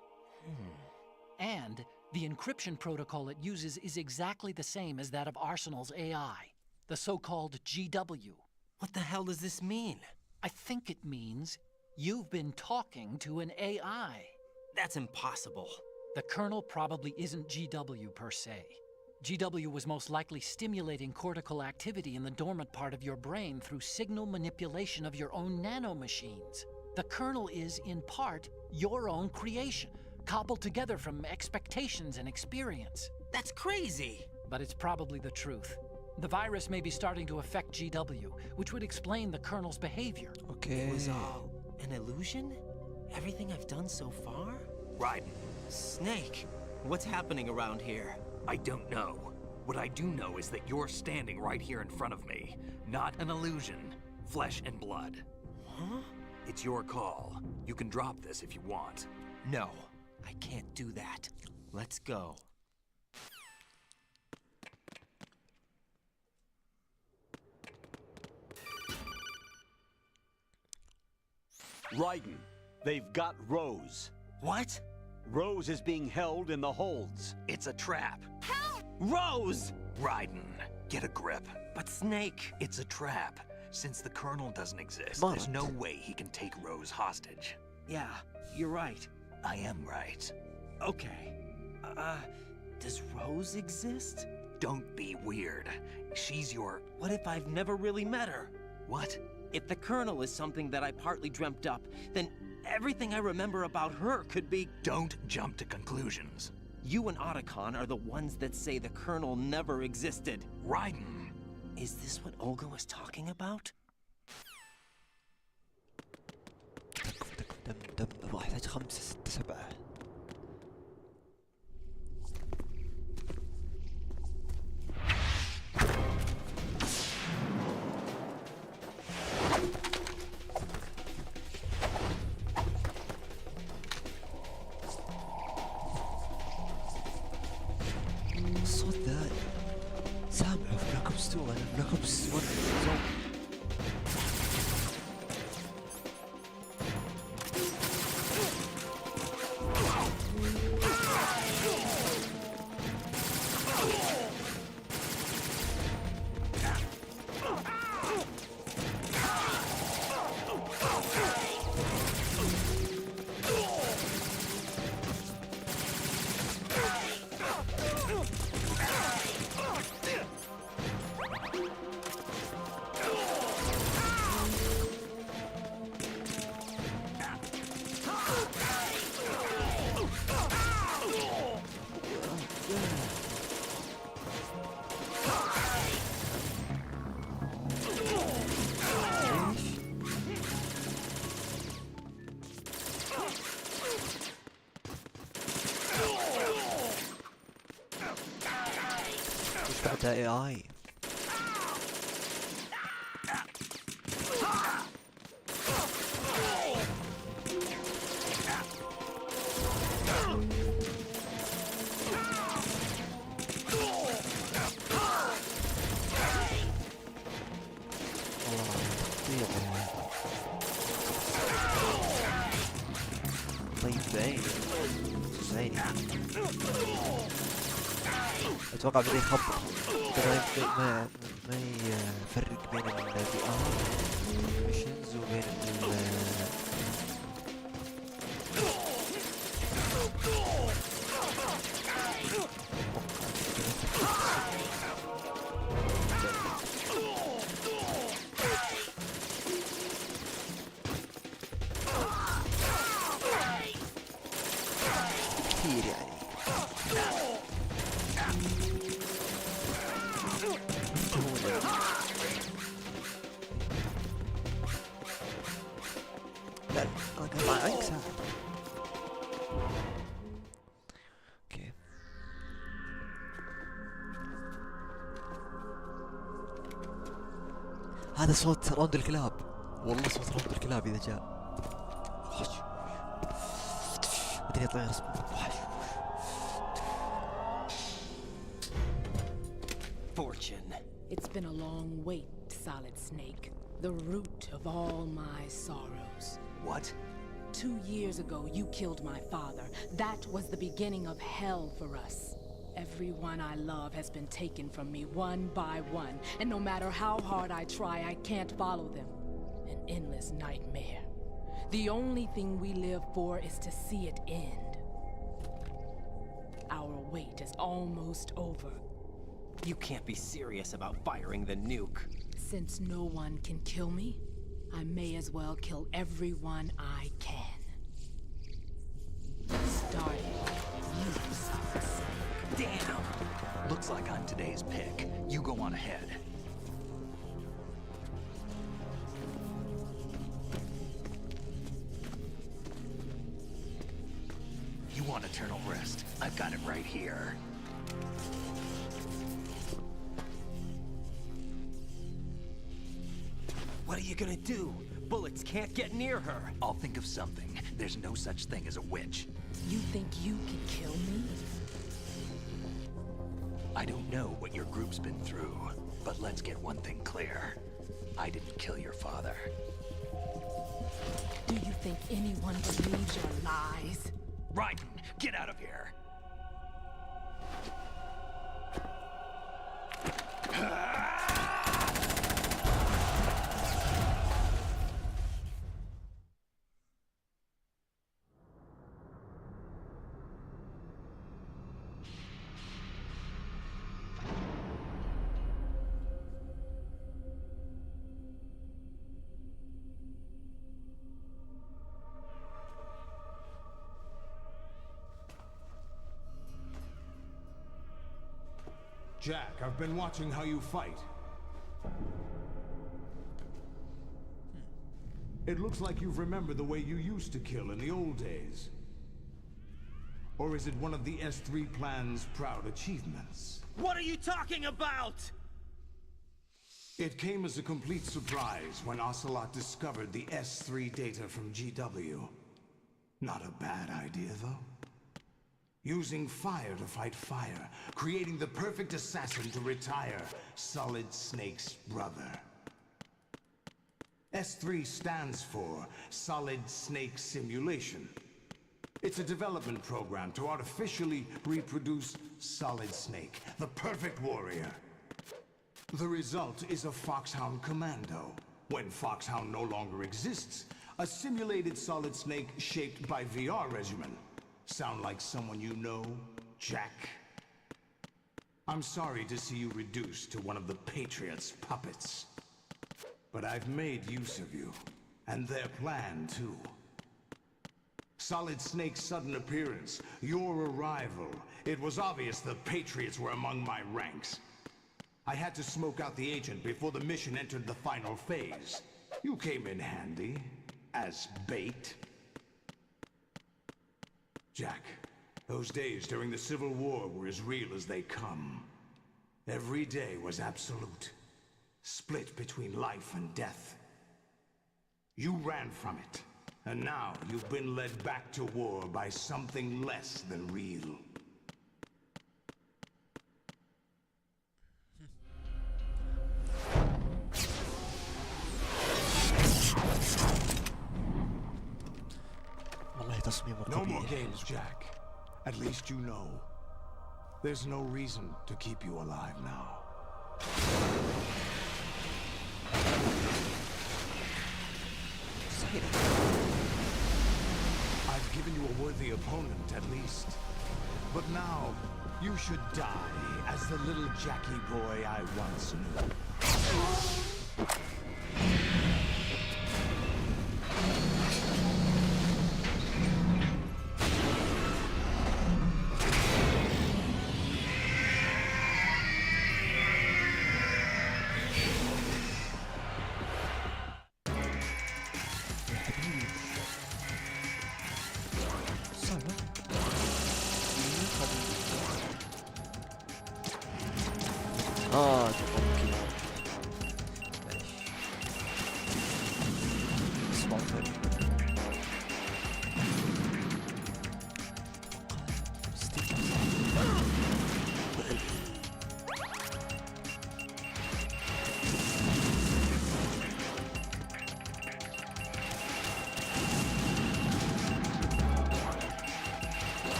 And the encryption protocol it uses is exactly the same as that of Arsenal's AI, the so-called GW. What the hell does this mean? I think it means you've been talking to an AI. That's impossible. The Colonel probably isn't GW per se. GW was most likely stimulating cortical activity in the dormant part of your brain through signal manipulation of your own nanomachines. The Colonel is, in part, your own creation, cobbled together from expectations and experience. That's crazy! But it's probably the truth. The virus may be starting to affect GW, which would explain the Colonel's behavior. Okay. It was all an illusion? Everything I've done so far? Raiden. Snake, what's happening around here? I don't know. What I do know is that you're standing right here in front of me. Not an illusion. Flesh and blood. Huh? It's your call. You can drop this if you want. No, I can't do that. Let's go. Raiden, they've got Rose. What? Rose is being held in the holds. It's a trap. Help! Rose! Raiden, get a grip. But Snake... It's a trap. Since the Colonel doesn't exist, What? there's no way he can take Rose hostage. Yeah, you're right. I am right. Okay. Does Rose exist? Don't be weird. She's your... What if I've never really met her? What? If the Colonel is something that I partly dreamt up, then everything I remember about her could be... Don't jump to conclusions. You and Otacon are the ones that say the Colonel never existed. Raiden. Is this what Olga was talking about? دم ابغى احتاج 5 6 7. الصوت ذا سامعه في بلاك اوبس 2. انا بلاك اوبس 1 زومبي. بعدها AI. طيب بعيد زين. اتوقع بدا يخبط، بدا ما يفرق بين الVR ميشنز وبين كثير يعني. لا انا كان مع عينك ساعة. اوكي هذا صوت راوند الكلاب، والله صوت راوند الكلاب اذا جاء. بعدين يطلع رسم. Fortune. It's been a long wait, Solid Snake. The root of all my sorrows. What? 2 years ago, you killed my father. That was the beginning of hell for us. Everyone I love has been taken from me one by one, and no matter how hard I try, I can't follow them. An endless nightmare. The only thing we live for is to see it end. Our wait is almost over. You can't be serious about firing the nuke. Since no one can kill me, I may as well kill everyone I can. Starting you, Solid Snake. Damn! Looks like I'm today's pick. You go on ahead. You want eternal rest? I've got it right here. What are you gonna do? Bullets can't get near her. I'll think of something. There's no such thing as a witch. You think you can kill me? I don't know what your group's been through, but let's get one thing clear. I didn't kill your father. Do you think anyone believes your lies? Raiden, get out of here! Jack, I've been watching how you fight. It looks like you've remembered the way you used to kill in the old days. Or is it one of the S3 plan's proud achievements? What are you talking about? It came as a complete surprise when Ocelot discovered the S3 data from GW. Not a bad idea, though. Using fire to fight fire, creating the perfect assassin to retire Solid Snake's brother. S3 stands for Solid Snake Simulation. It's a development program to artificially reproduce Solid Snake, the perfect warrior. The result is a Foxhound Commando. When Foxhound no longer exists, a simulated Solid Snake shaped by VR regimen. Sound like someone you know, Jack? I'm sorry to see you reduced to one of the Patriots' puppets. But I've made use of you, and their plan too. Solid Snake's sudden appearance, your arrival. It was obvious the Patriots were among my ranks. I had to smoke out the agent before the mission entered the final phase. You came in handy, as bait. Jack, those days during the Civil War were as real as they come. Every day was absolute, split between life and death. You ran from it, and now you've been led back to war by something less than real. No more games, Jack. At least you know. There's no reason to keep you alive now. I've given you a worthy opponent, at least. But now, you should die as the little Jackie boy I once knew. ممكن اسمعوا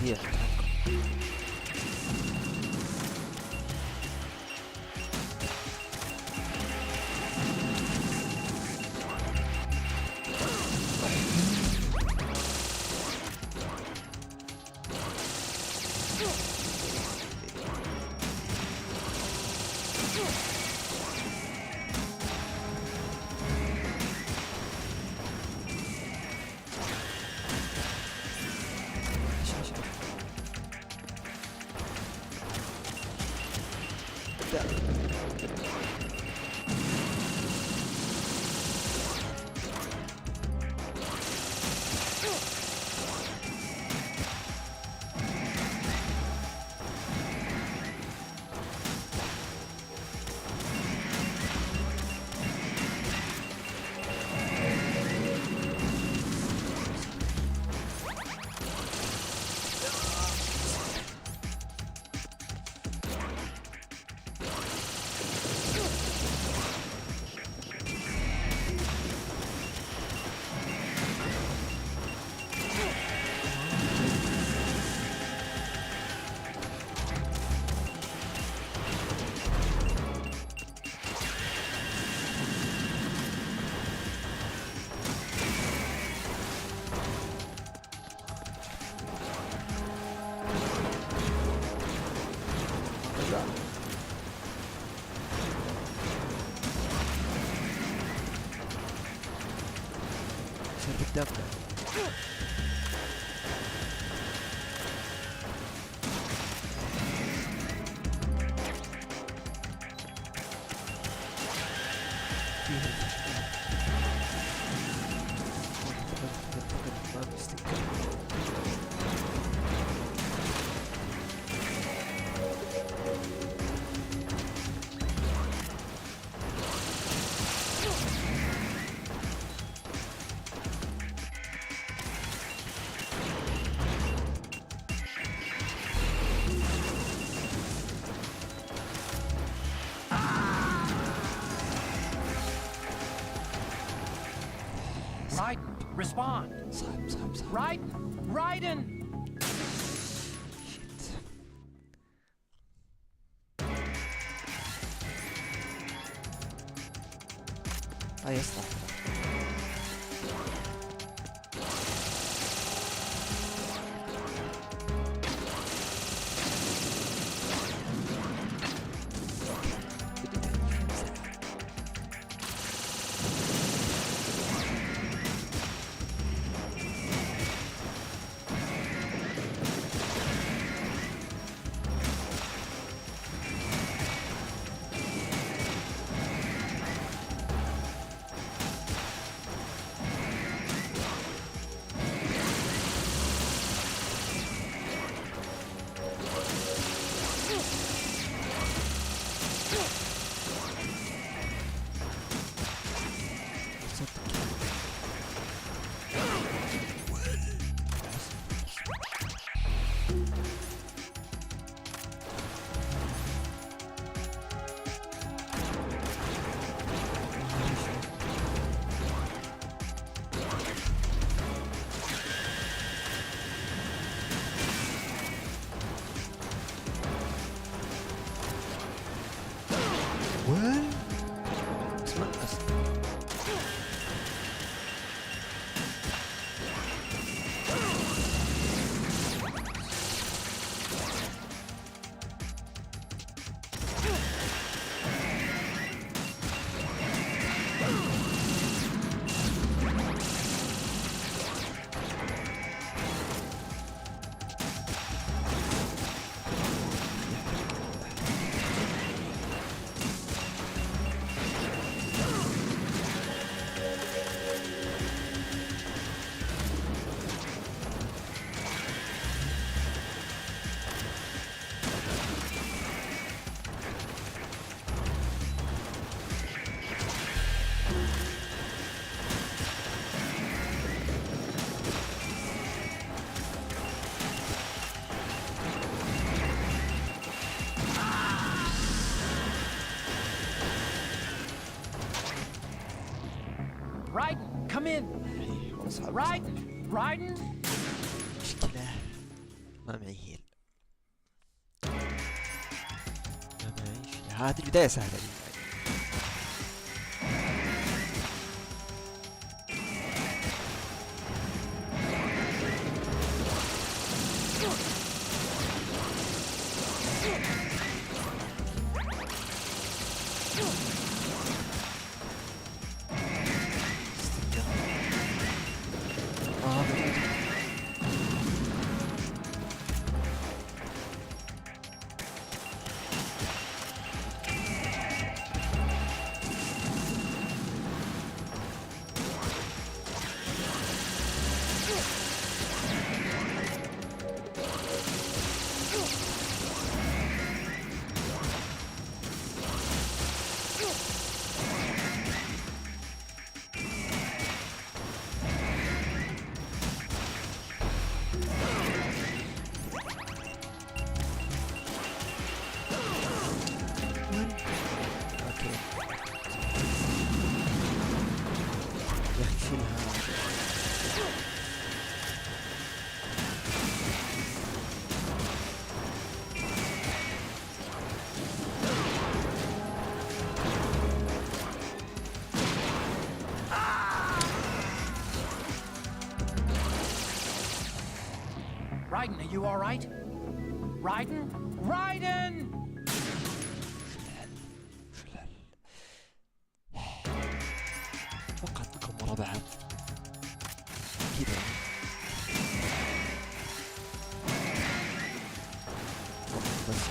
هي بالدفع Respond. Raiden! يصلح come in. Raiden, Raiden. مشكلة ما معي هيل. ما معي شيء. هذه البداية سهلة دي. Raiden, are you all right? Raiden? Raiden! توقعتكم ورا بعض كذا. بس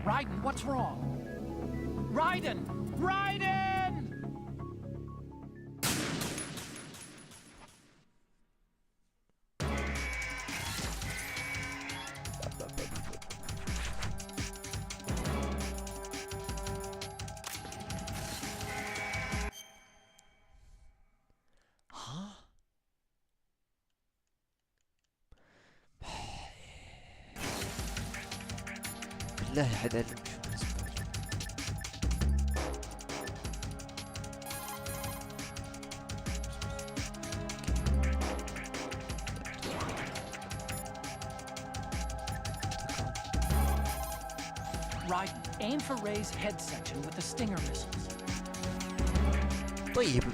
Raiden, what's wrong? Raiden! Raiden! بالله حد علم شو اسمه. Raiden, aim for Ray's head section with the Stinger missiles. طيب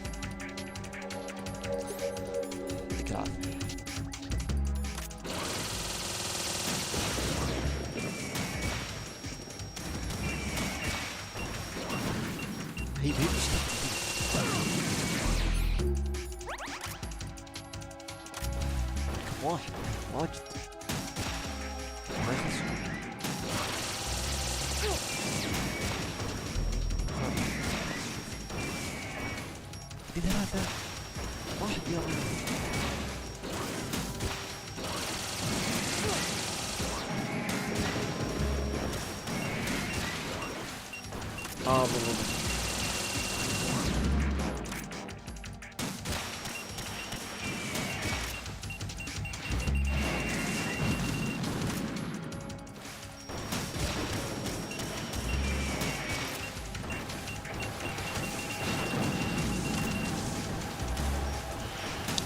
يعطيك العافية. هي كم واحد واجد ما يخلصون. في ثلاثة واحد يلا. بالضبط.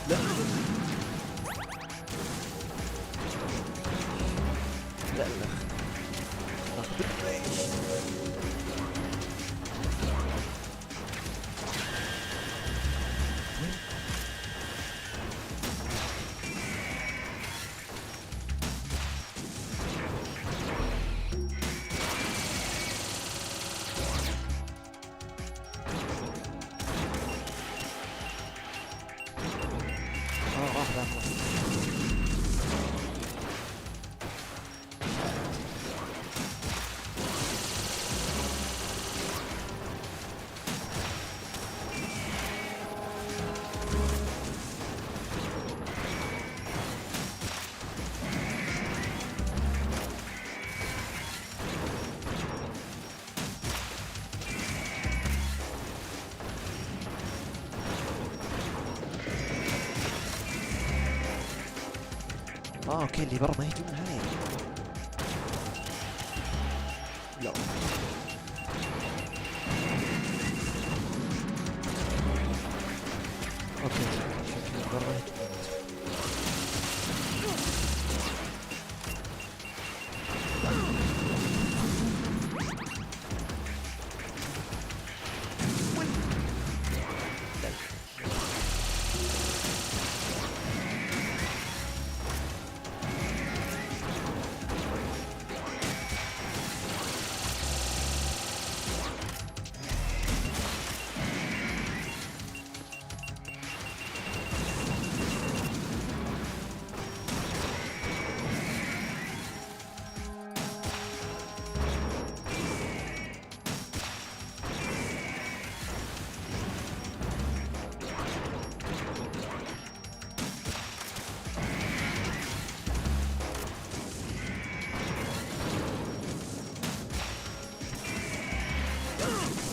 لا لا لا ناخذ الريش. راح ذا خلاص. اوكي اللي برا ما يهجمون علي. لا اوكي شكلي برا يهجمون.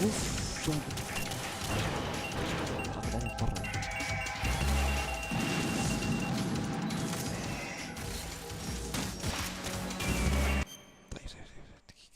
اوف جامد. هاخذ عليه برا. طيب دقيقة.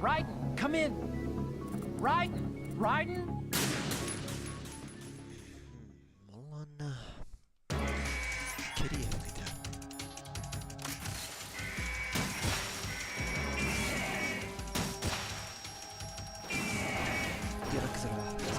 Raiden, come in. Raiden, Raiden. والله انه كريه وقتها. بدي اركز على واحد بس.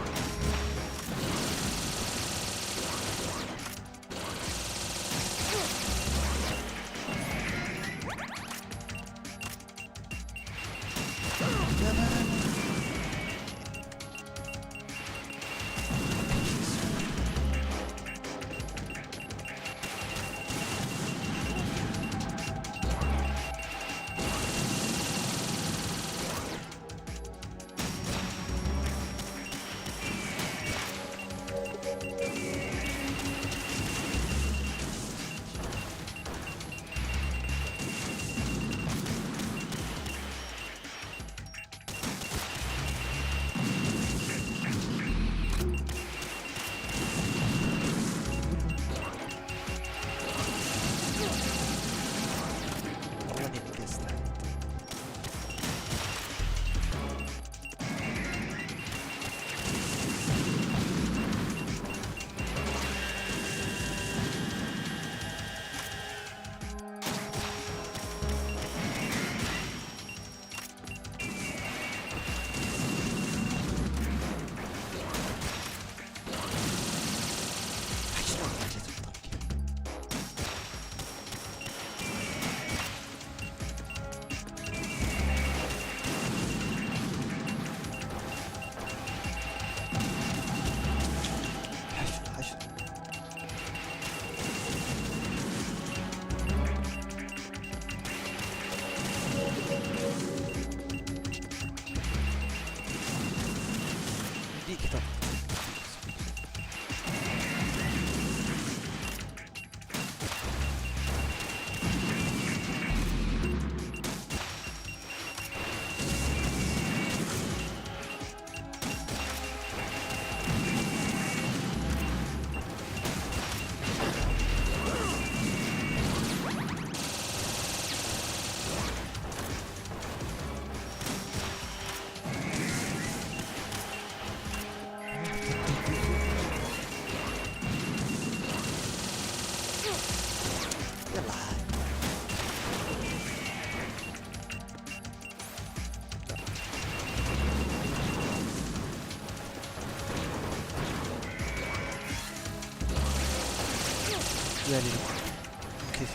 يعني كيف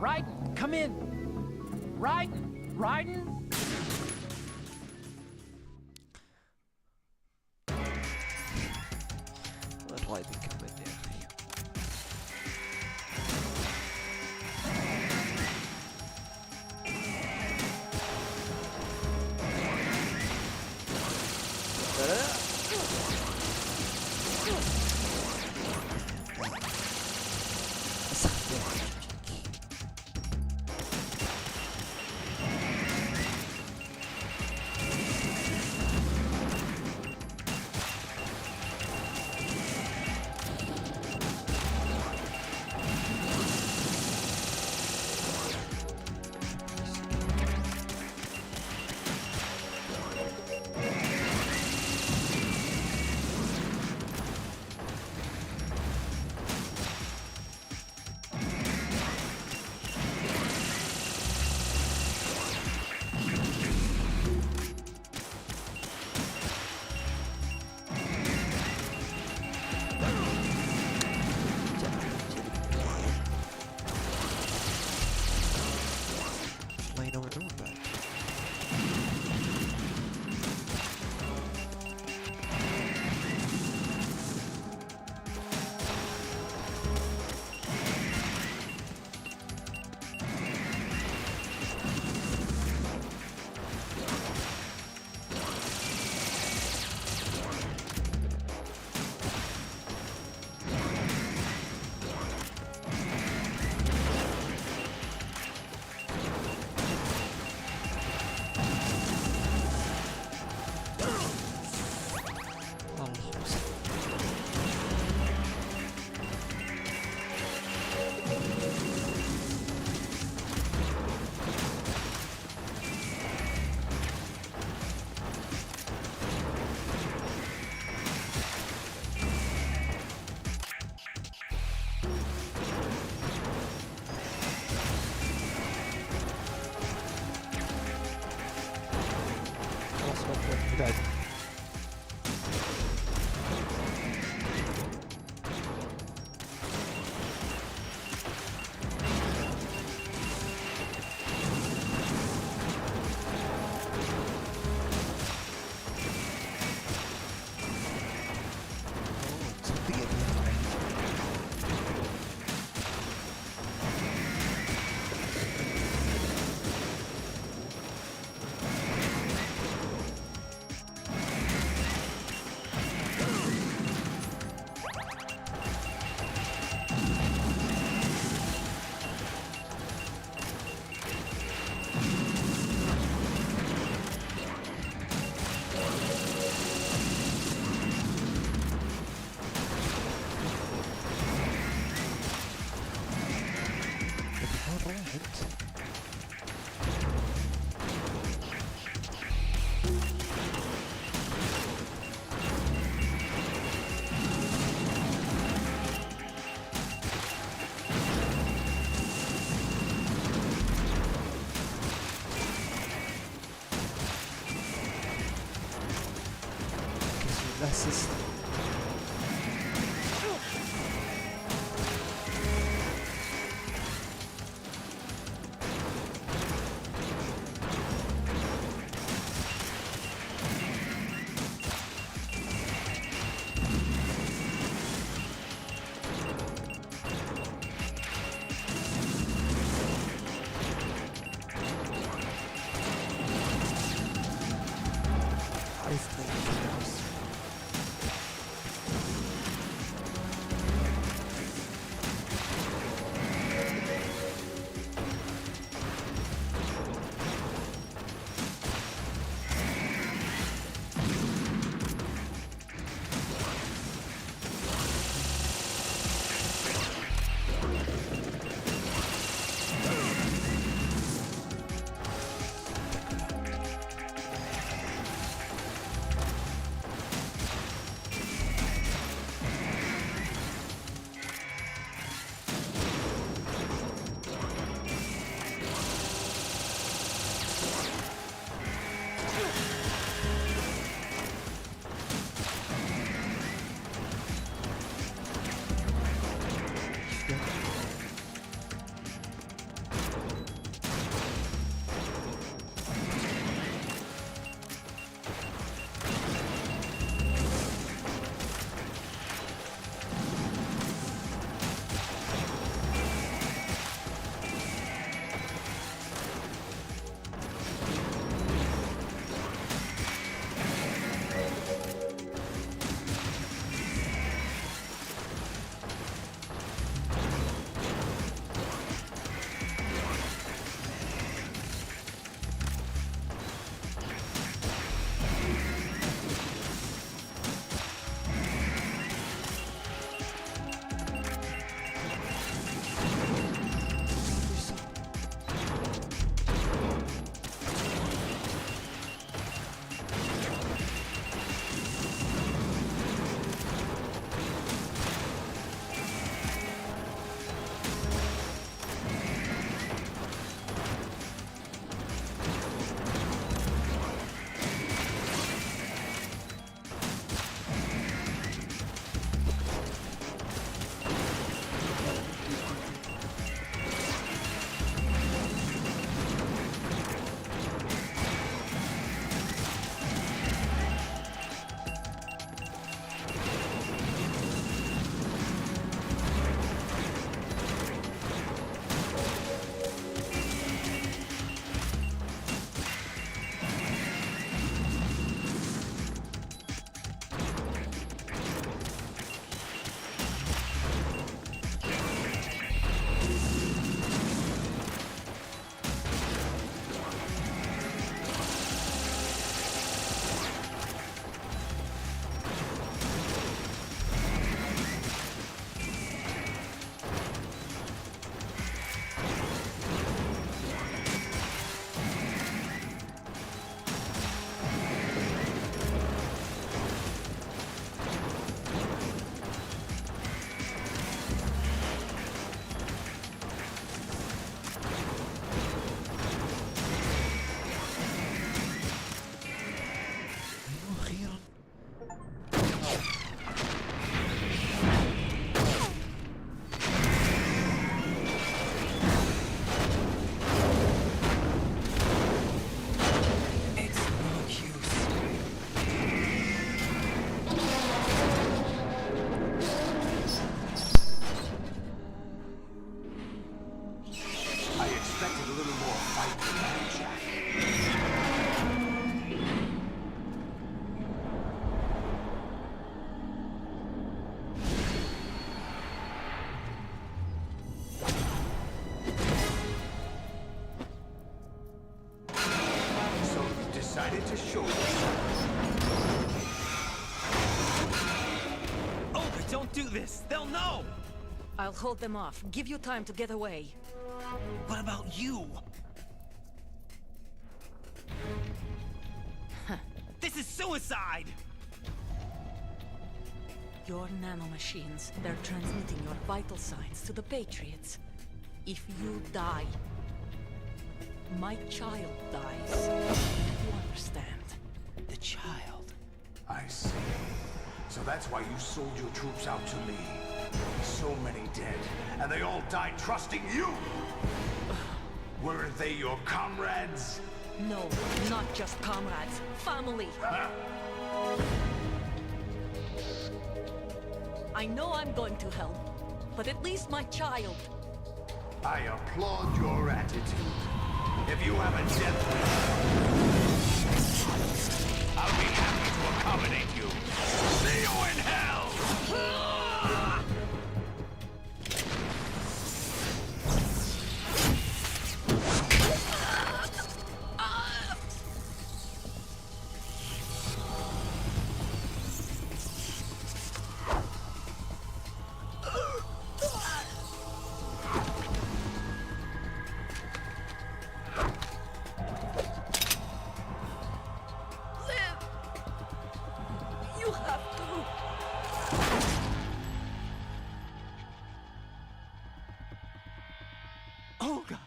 Raiden, come in. Raiden, Raiden. رايدن كمان يا اخي. glasses. decided to show us. Oh, but don't do this! They'll know! I'll hold them off. Give you time to get away. What about you? This is suicide! Your nanomachines, they're transmitting your vital signs to the Patriots. If you die, my child dies. You understand? The child? I see. So that's why you sold your troops out to me. So many dead, and they all died trusting you! Weren't they your comrades? No, not just comrades. Family. I know I'm going to hell, but at least my child. I applaud your attitude. If you have a death wish, I'll be happy to accommodate you. See you in hell! Olga!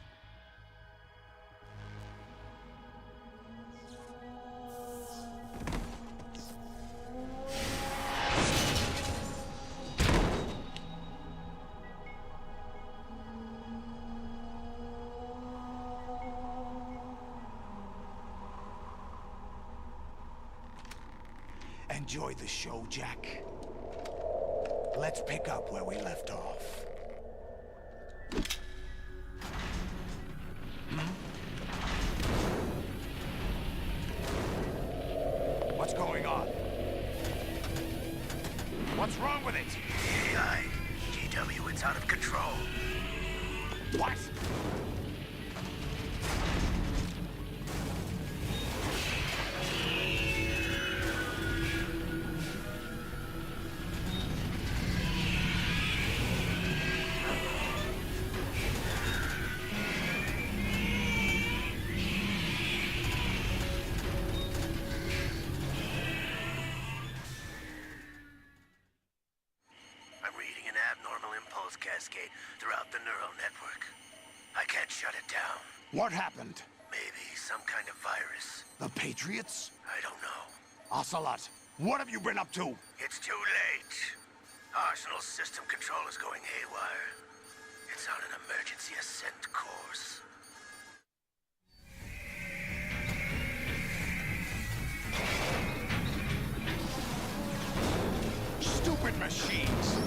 Enjoy the show, Jack. Let's pick up where we left off. What's going on? What's wrong with it? AI, GW, it's out of control. What? Cascade throughout the neural network. I can't shut it down. What happened? Maybe some kind of virus. The Patriots? I don't know. Ocelot, what have you been up to? It's too late. Arsenal's system control is going haywire. It's on an emergency ascent course. Stupid machines!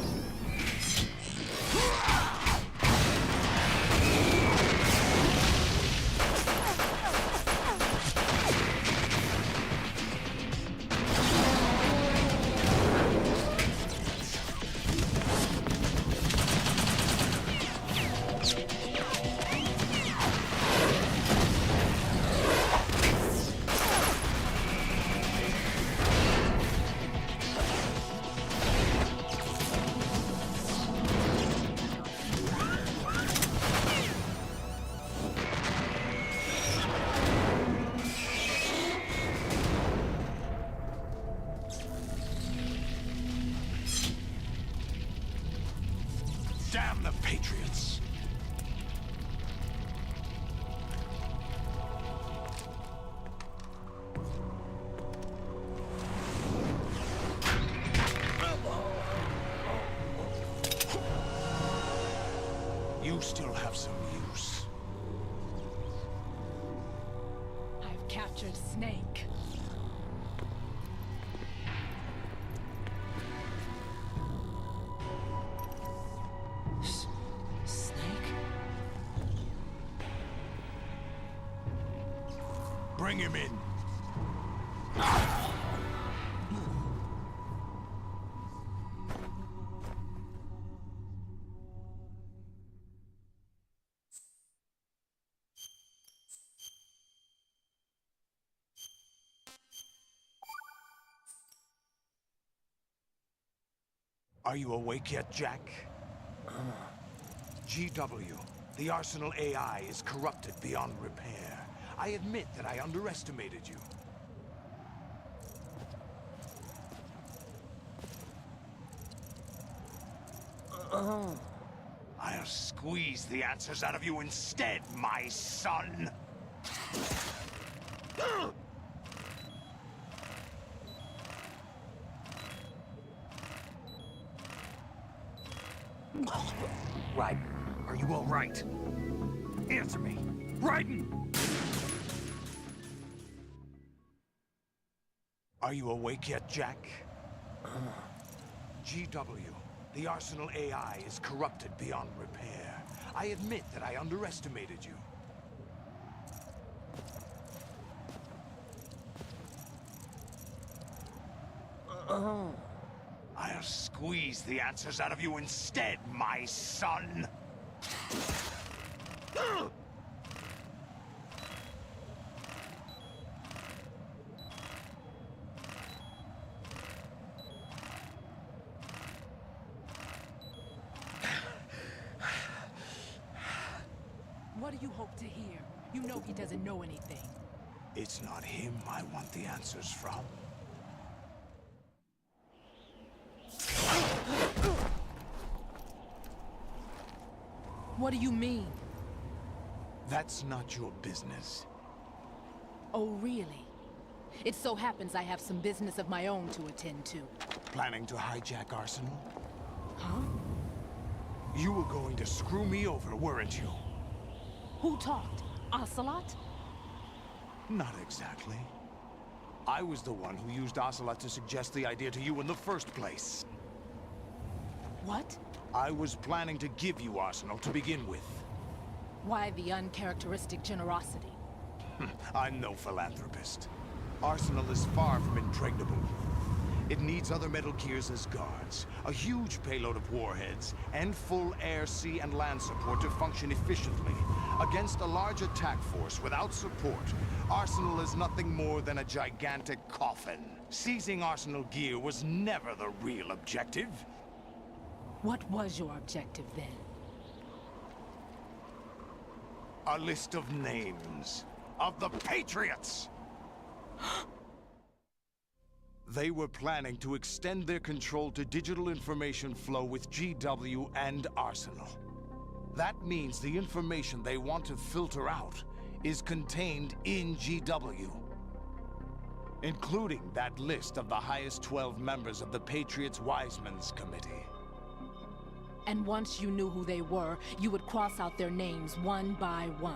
Damn the Patriots! You still have some use. I've captured Snake. Bring him in. Are you awake yet, Jack? GW, the Arsenal AI is corrupted beyond repair. I admit that I underestimated you. I'll squeeze the answers out of you instead, my son! Raiden, are you all right? Answer me. Raiden! Are you awake yet, Jack? GW, the Arsenal AI is corrupted beyond repair. I admit that I underestimated you. I'll squeeze the answers out of you instead, my son! What do you hope to hear? You know he doesn't know anything. It's not him I want the answers from. What do you mean? That's not your business. Oh, really? It so happens I have some business of my own to attend to. Planning to hijack Arsenal? Huh? You were going to screw me over, weren't you? Who talked? Ocelot? Not exactly. I was the one who used Ocelot to suggest the idea to you in the first place. What? I was planning to give you Arsenal to begin with. Why the uncharacteristic generosity? I'm no philanthropist. Arsenal is far from impregnable. It needs other Metal Gears as guards, a huge payload of warheads, and full air, sea, and land support to function efficiently. Against a large attack force without support, Arsenal is nothing more than a gigantic coffin. Seizing Arsenal gear was never the real objective. What was your objective then? A list of names of the Patriots! They were planning to extend their control to digital information flow with GW and Arsenal. That means the information they want to filter out is contained in GW, including that list of the highest 12 members of the Patriots Wiseman's Committee. And once you knew who they were, you would cross out their names one by one,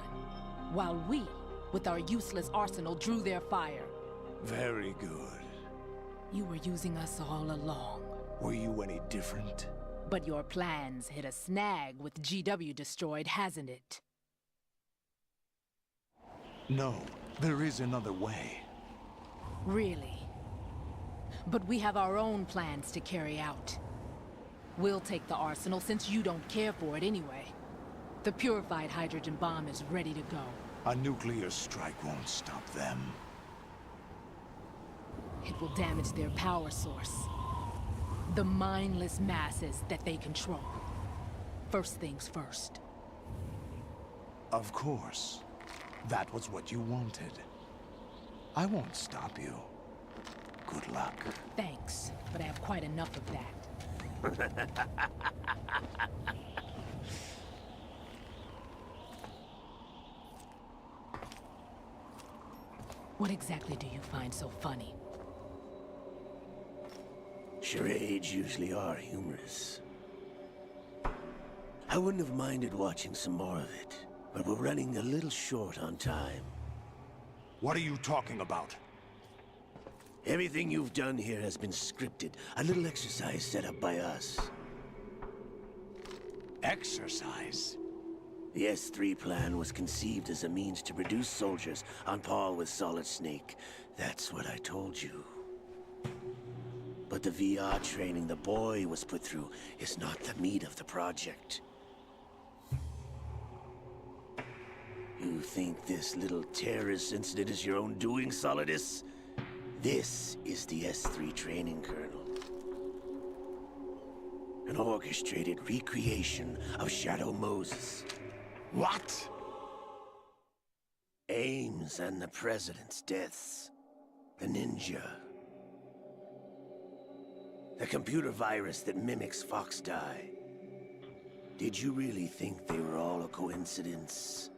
while we, with our useless arsenal, drew their fire. Very good. You were using us all along. Were you any different? But your plans hit a snag with GW destroyed, hasn't it? No, there is another way. Really? But we have our own plans to carry out. We'll take the arsenal since you don't care for it anyway. The purified hydrogen bomb is ready to go. A nuclear strike won't stop them. It will damage their power source. The mindless masses that they control. First things first. Of course. That was what you wanted. I won't stop you. Good luck. Thanks, but I have quite enough of that. What exactly do you find so funny? Charades usually are humorous. I wouldn't have minded watching some more of it, but we're running a little short on time. What are you talking about? Everything you've done here has been scripted. A little exercise set up by us. Exercise? The S3 plan was conceived as a means to produce soldiers on par with Solid Snake. That's what I told you. But the VR training the boy was put through is not the meat of the project. You think this little terrorist incident is your own doing, Solidus? This is the S3 training kernel. An orchestrated recreation of Shadow Moses. What? Ames and the President's deaths. The ninja. The computer virus that mimics Foxdie. Did you really think they were all a coincidence?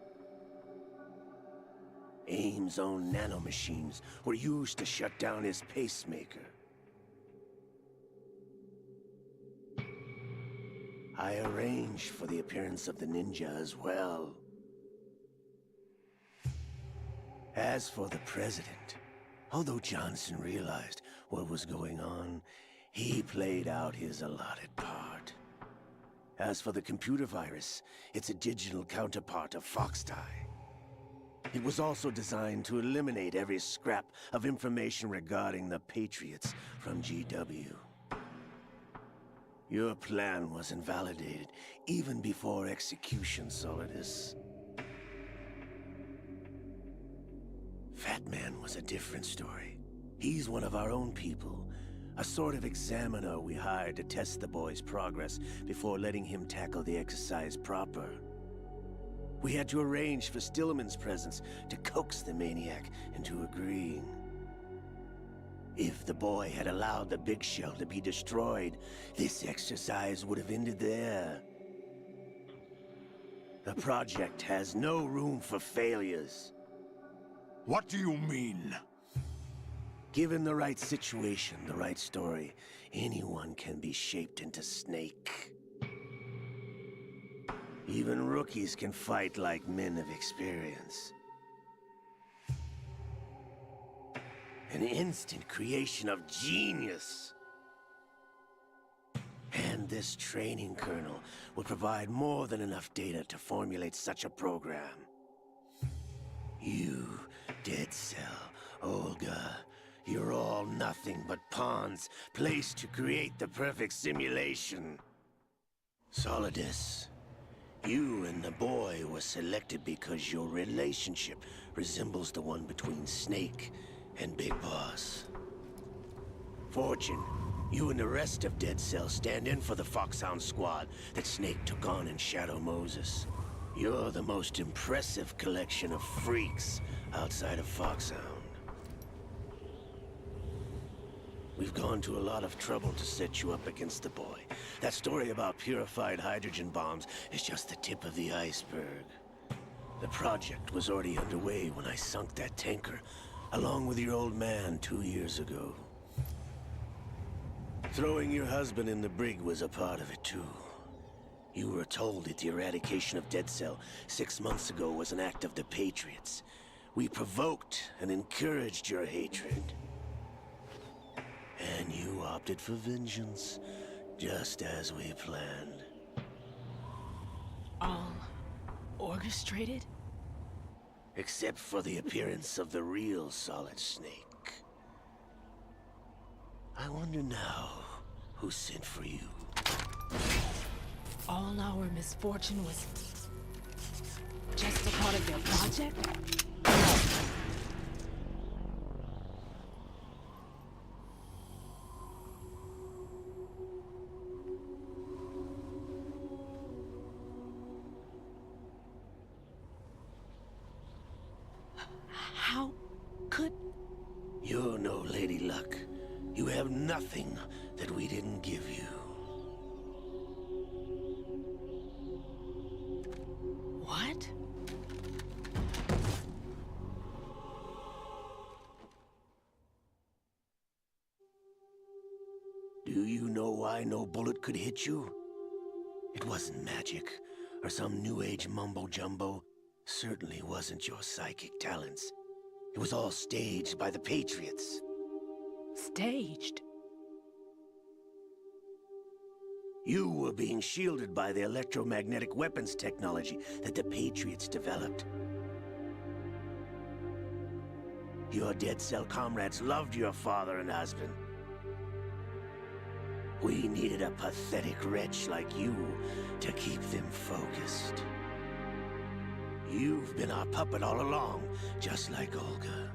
Ames' own nanomachines were used to shut down his pacemaker. I arranged for the appearance of the ninja as well. As for the president, although Johnson realized what was going on, he played out his allotted part. As for the computer virus, it's a digital counterpart of Foxtie. It was also designed to eliminate every scrap of information regarding the Patriots from GW. Your plan was invalidated even before execution, Solidus. Fat Man was a different story. He's one of our own people, a sort of examiner we hired to test the boy's progress before letting him tackle the exercise proper. We had to arrange for Stillman's presence to coax the maniac into agreeing. If the boy had allowed the big shell to be destroyed, this exercise would have ended there. The project has no room for failures. What do you mean? Given the right situation, the right story, anyone can be shaped into Snake. Even rookies can fight like men of experience. An instant creation of genius. And this training kernel will provide more than enough data to formulate such a program. You, Dead Cell, Olga, you're all nothing but pawns placed to create the perfect simulation. Solidus, you and the boy were selected because your relationship resembles the one between Snake and Big Boss. Fortune, you and the rest of Dead Cell stand in for the Foxhound squad that Snake took on in Shadow Moses. You're the most impressive collection of freaks outside of Foxhound. We've gone to a lot of trouble to set you up against the boy. That story about purified hydrogen bombs is just the tip of the iceberg. The project was already underway when I sunk that tanker, along with your old man 2 years ago. Throwing your husband in the brig was a part of it too. You were told that the eradication of Dead Cell 6 months ago was an act of the Patriots. We provoked and encouraged your hatred. And you opted for vengeance, just as we planned. All orchestrated? Except for the appearance of the real Solid Snake. I wonder now who sent for you. All our misfortune was just a part of their project? How could... You're no Lady Luck. You have nothing that we didn't give you. What? Do you know why no bullet could hit you? It wasn't magic, or some new age mumbo-jumbo. Certainly wasn't your psychic talents. It was all staged by the Patriots. Staged? You were being shielded by the electromagnetic weapons technology that the Patriots developed. Your Dead Cell comrades loved your father and husband. We needed a pathetic wretch like you to keep them focused. You've been our puppet all along, just like Olga.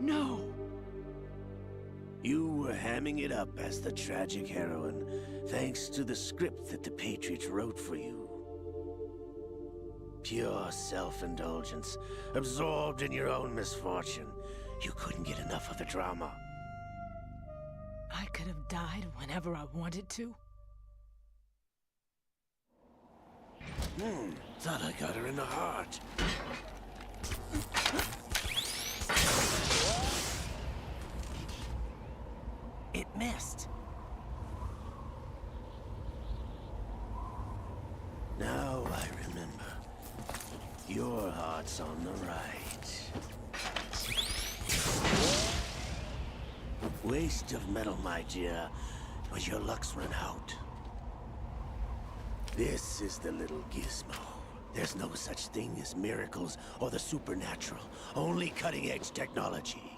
No! You were hamming it up as the tragic heroine, thanks to the script that the Patriots wrote for you. Pure self-indulgence, absorbed in your own misfortune. You couldn't get enough of the drama. I could have died whenever I wanted to. Thought I got her in the heart. It missed. Your heart's on the right. Waste of metal, my dear, but your luck's run out. This is the little gizmo. There's no such thing as miracles or the supernatural, only cutting-edge technology.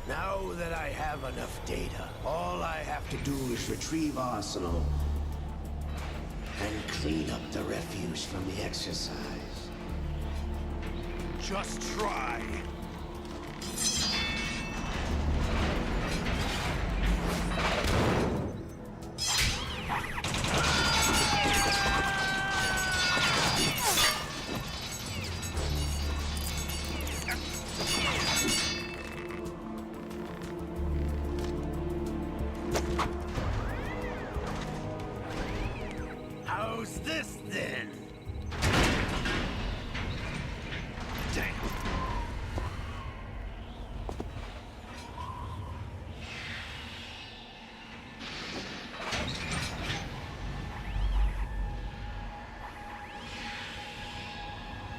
Now that I have enough data, all I have to do is retrieve Arsenal and clean up the refuse from the exercise. Just try. How's this then? Damn.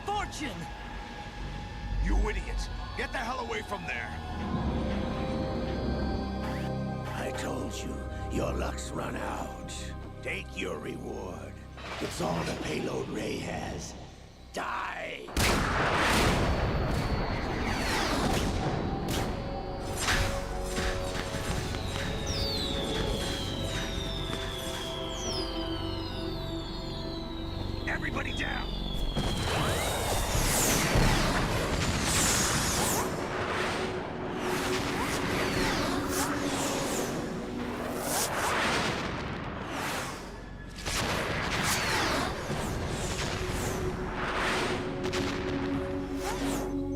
Fortune! You idiot! Get the hell away from there! I told you, your luck's run out. Take your reward. It's all the payload Ray has. Die! Everybody down!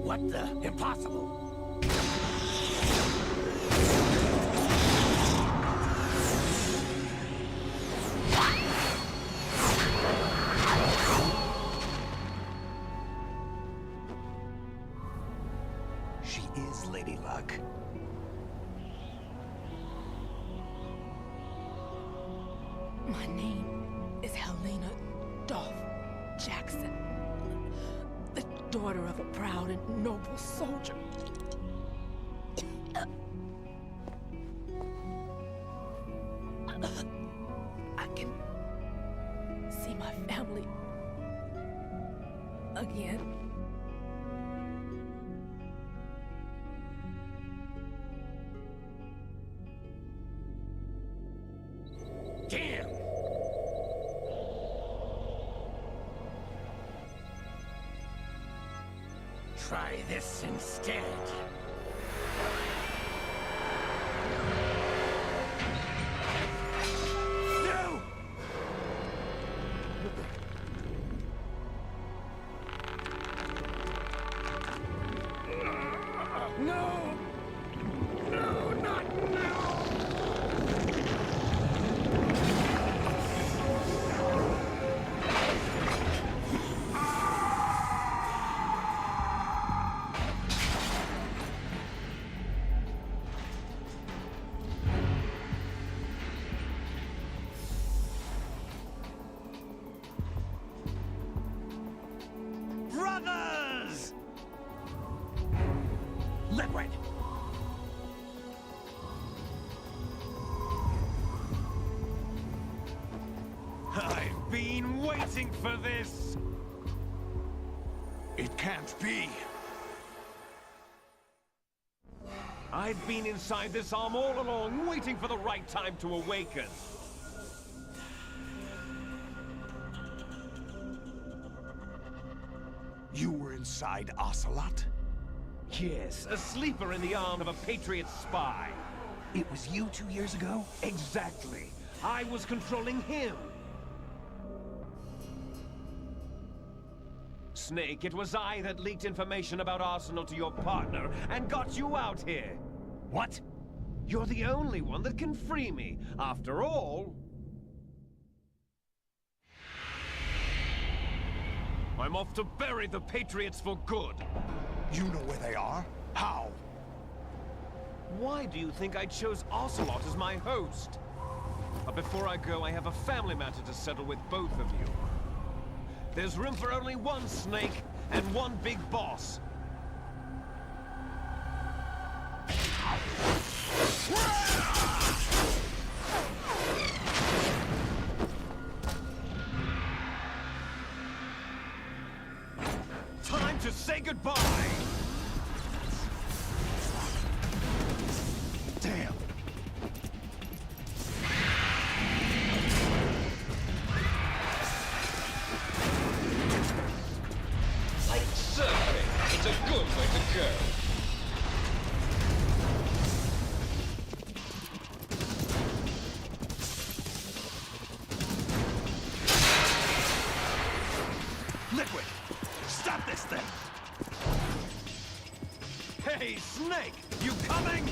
What the? Impossible! She is Lady Luck. My name is Helena Dolph Jackson, the daughter of a proud and noble soldier. I can see my family again. Damn! Try this instead. No! No! No, not now! Brothers! Liquid! I've been waiting for this! It can't be! I've been inside this arm all along, waiting for the right time to awaken. alongside Ocelot? Yes, a sleeper in the arm of a Patriot spy. It was you 2 years ago? Exactly. I was controlling him. Snake, it was I that leaked information about Arsenal to your partner and got you out here. What? You're the only one that can free me. After all... I'm off to bury the Patriots for good. You know where they are? How? Why do you think I chose Ocelot as my host? But before I go, I have a family matter to settle with both of you. There's room for only one Snake and one big boss. Time to say goodbye! Damn! Like surfing, it's a good way to go. Liquid! Stop this thing! Hey, Snake! You coming?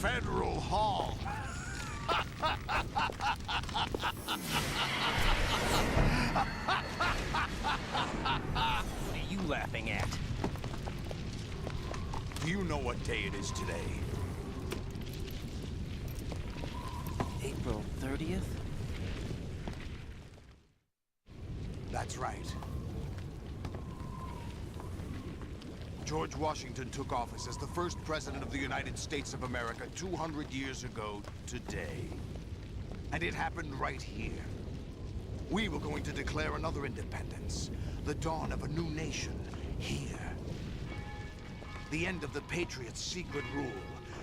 Federal Hall. What are you laughing at? Do you know what day it is today? April 30th? That's right. George Washington took office as the first president of the United States of America 200 years ago today. And it happened right here. We were going to declare another independence, the dawn of a new nation, here. The end of the Patriots' secret rule,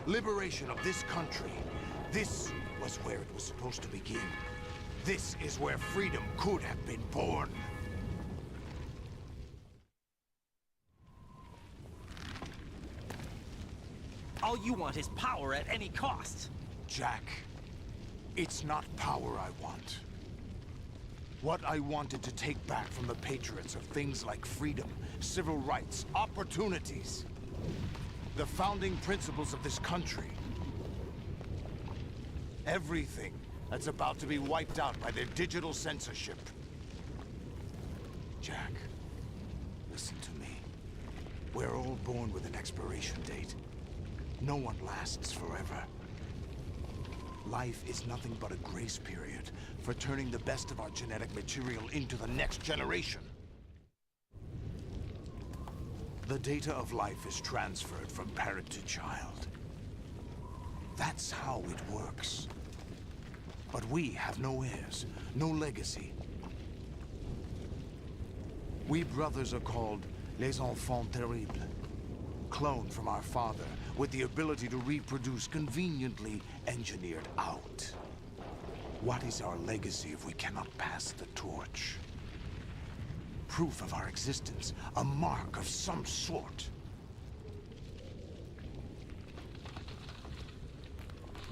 liberation of this country. This was where it was supposed to begin. This is where freedom could have been born. All you want is power at any cost. Jack, it's not power I want. What I wanted to take back from the Patriots are things like freedom, civil rights, opportunities. The founding principles of this country. Everything that's about to be wiped out by their digital censorship. Jack, listen to me. We're all born with an expiration date. No one lasts forever. Life is nothing but a grace period for turning the best of our genetic material into the next generation. The data of life is transferred from parent to child. That's how it works. But we have no heirs, no legacy. We brothers are called les enfants terribles. Cloned from our father, with the ability to reproduce conveniently engineered out. What is our legacy if we cannot pass the torch? Proof of our existence, a mark of some sort.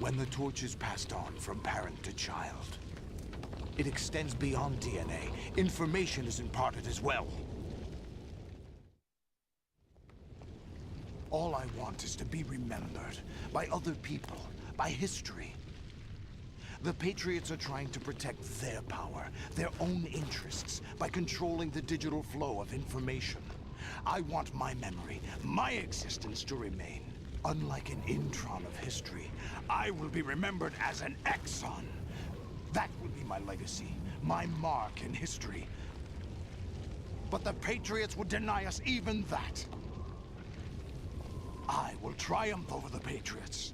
When the torch is passed on from parent to child, it extends beyond DNA. Information is imparted as well. All I want is to be remembered by other people, by history. The Patriots are trying to protect their power, their own interests, by controlling the digital flow of information. I want my memory, my existence to remain. Unlike an intron of history, I will be remembered as an exon. That will be my legacy, my mark in history. But the Patriots would deny us even that. I will triumph over the Patriots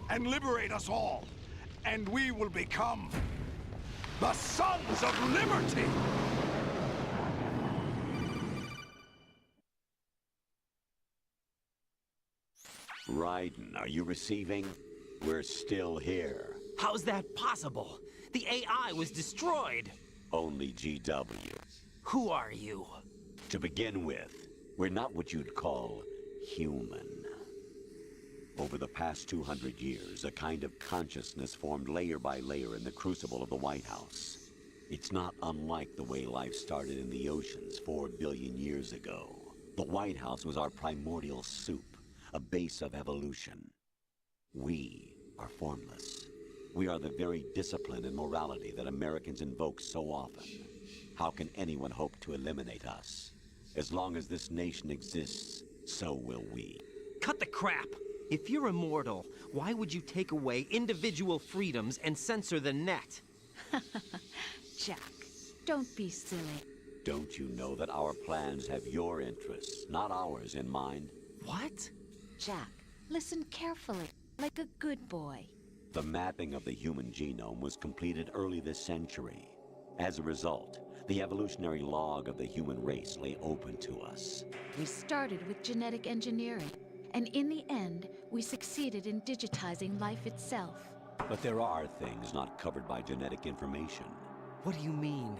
and liberate us all. And we will become the Sons of Liberty! Raiden, are you receiving? We're still here. How's that possible? The AI was destroyed. Only GW. Who are you? To begin with, we're not what you'd call human. Over the past 200 years, a kind of consciousness formed layer by layer in the crucible of the White House. It's not unlike the way life started in the oceans 4 billion years ago. The White House was our primordial soup, a base of evolution. We are formless. We are the very discipline and morality that Americans invoke so often. How can anyone hope to eliminate us? As long as this nation exists, so will we. Cut the crap! If you're immortal, why would you take away individual freedoms and censor the net? Jack, don't be silly. Don't you know that our plans have your interests, not ours, in mind? What? Jack, listen carefully, like a good boy. The mapping of the human genome was completed early this century. As a result, the evolutionary log of the human race lay open to us. We started with genetic engineering. And in the end, we succeeded in digitizing life itself. But there are things not covered by genetic information. What do you mean?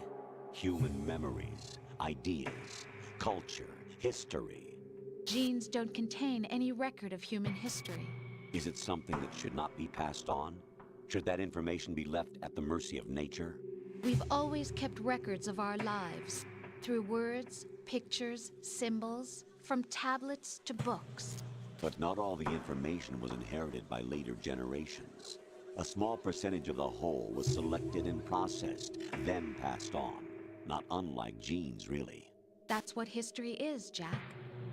Human memories, ideas, culture, history. Genes don't contain any record of human history. Is it something that should not be passed on? Should that information be left at the mercy of nature? We've always kept records of our lives, through words, pictures, symbols, from tablets to books. But not all the information was inherited by later generations. A small percentage of the whole was selected and processed, then passed on. Not unlike genes, really. That's what history is, Jack.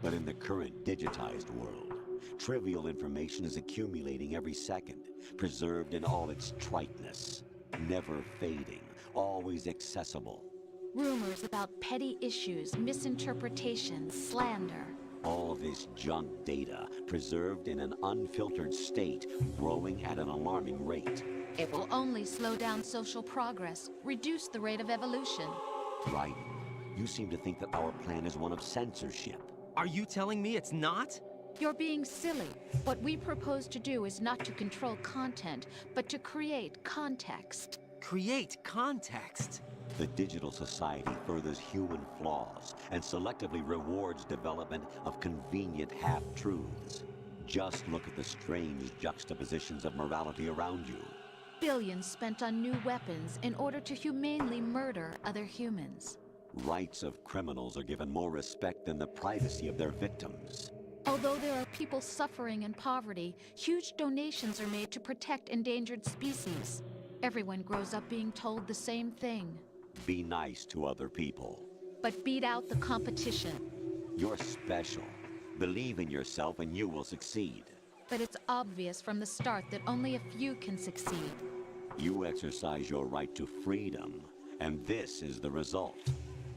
But in the current digitized world, trivial information is accumulating every second, preserved in all its triteness, never fading, always accessible. Rumors about petty issues, misinterpretations, slander. All this junk data, preserved in an unfiltered state, growing at an alarming rate. It will only slow down social progress, reduce the rate of evolution. Right. You seem to think that our plan is one of censorship. Are you telling me it's not? You're being silly. What we propose to do is not to control content, but to create context. Create context? The digital society furthers human flaws and selectively rewards development of convenient half-truths. Just look at the strange juxtapositions of morality around you. Billions spent on new weapons in order to humanely murder other humans. Rights of criminals are given more respect than the privacy of their victims. Although there are people suffering in poverty, huge donations are made to protect endangered species. Everyone grows up being told the same thing. Be nice to other people. But beat out the competition. You're special. Believe in yourself and you will succeed. But it's obvious from the start that only a few can succeed. You exercise your right to freedom, and this is the result.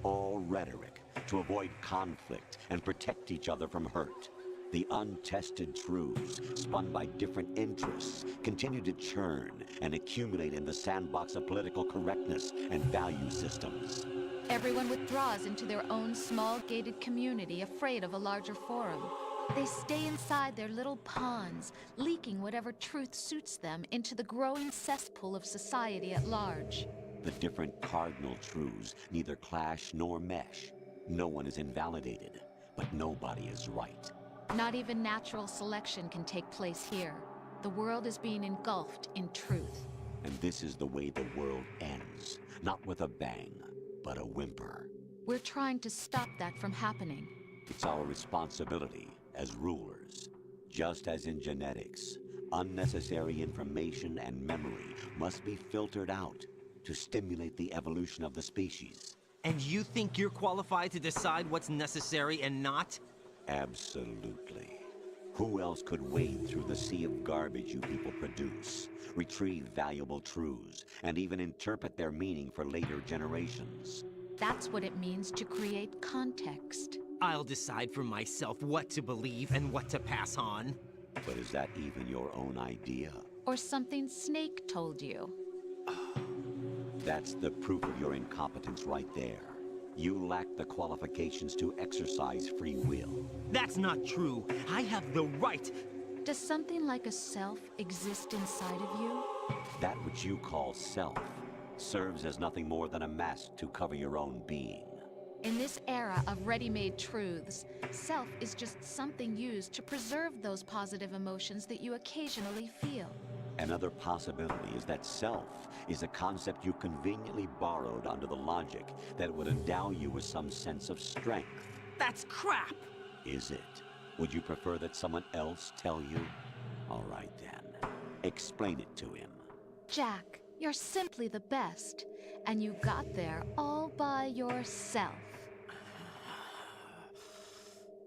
All rhetoric to avoid conflict and protect each other from hurt. The untested truths, spun by different interests, continue to churn and accumulate in the sandbox of political correctness and value systems. Everyone withdraws into their own small gated community, afraid of a larger forum. They stay inside their little ponds, leaking whatever truth suits them into the growing cesspool of society at large. The different cardinal truths neither clash nor mesh. No one is invalidated, but nobody is right. Not even natural selection can take place here. The world is being engulfed in truth. And this is the way the world ends. Not with a bang, but a whimper. We're trying to stop that from happening. It's our responsibility as rulers. Just as in genetics, unnecessary information and memory must be filtered out to stimulate the evolution of the species. And you think you're qualified to decide what's necessary and not? Absolutely. Who else could wade through the sea of garbage you people produce, retrieve valuable truths, and even interpret their meaning for later generations? That's what it means to create context. I'll decide for myself what to believe and what to pass on. But is that even your own idea? Or something Snake told you? That's the proof of your incompetence right there. You lack the qualifications to exercise free will. That's not true. I have the right. Does something like a self exist inside of you? That which you call self serves as nothing more than a mask to cover your own being. In this era of ready-made truths, self is just something used to preserve those positive emotions that you occasionally feel. Another possibility is that self is a concept you conveniently borrowed under the logic that would endow you with some sense of strength. That's crap! Is it? Would you prefer that someone else tell you? All right then. Explain it to him. Jack, you're simply the best, and you got there all by yourself.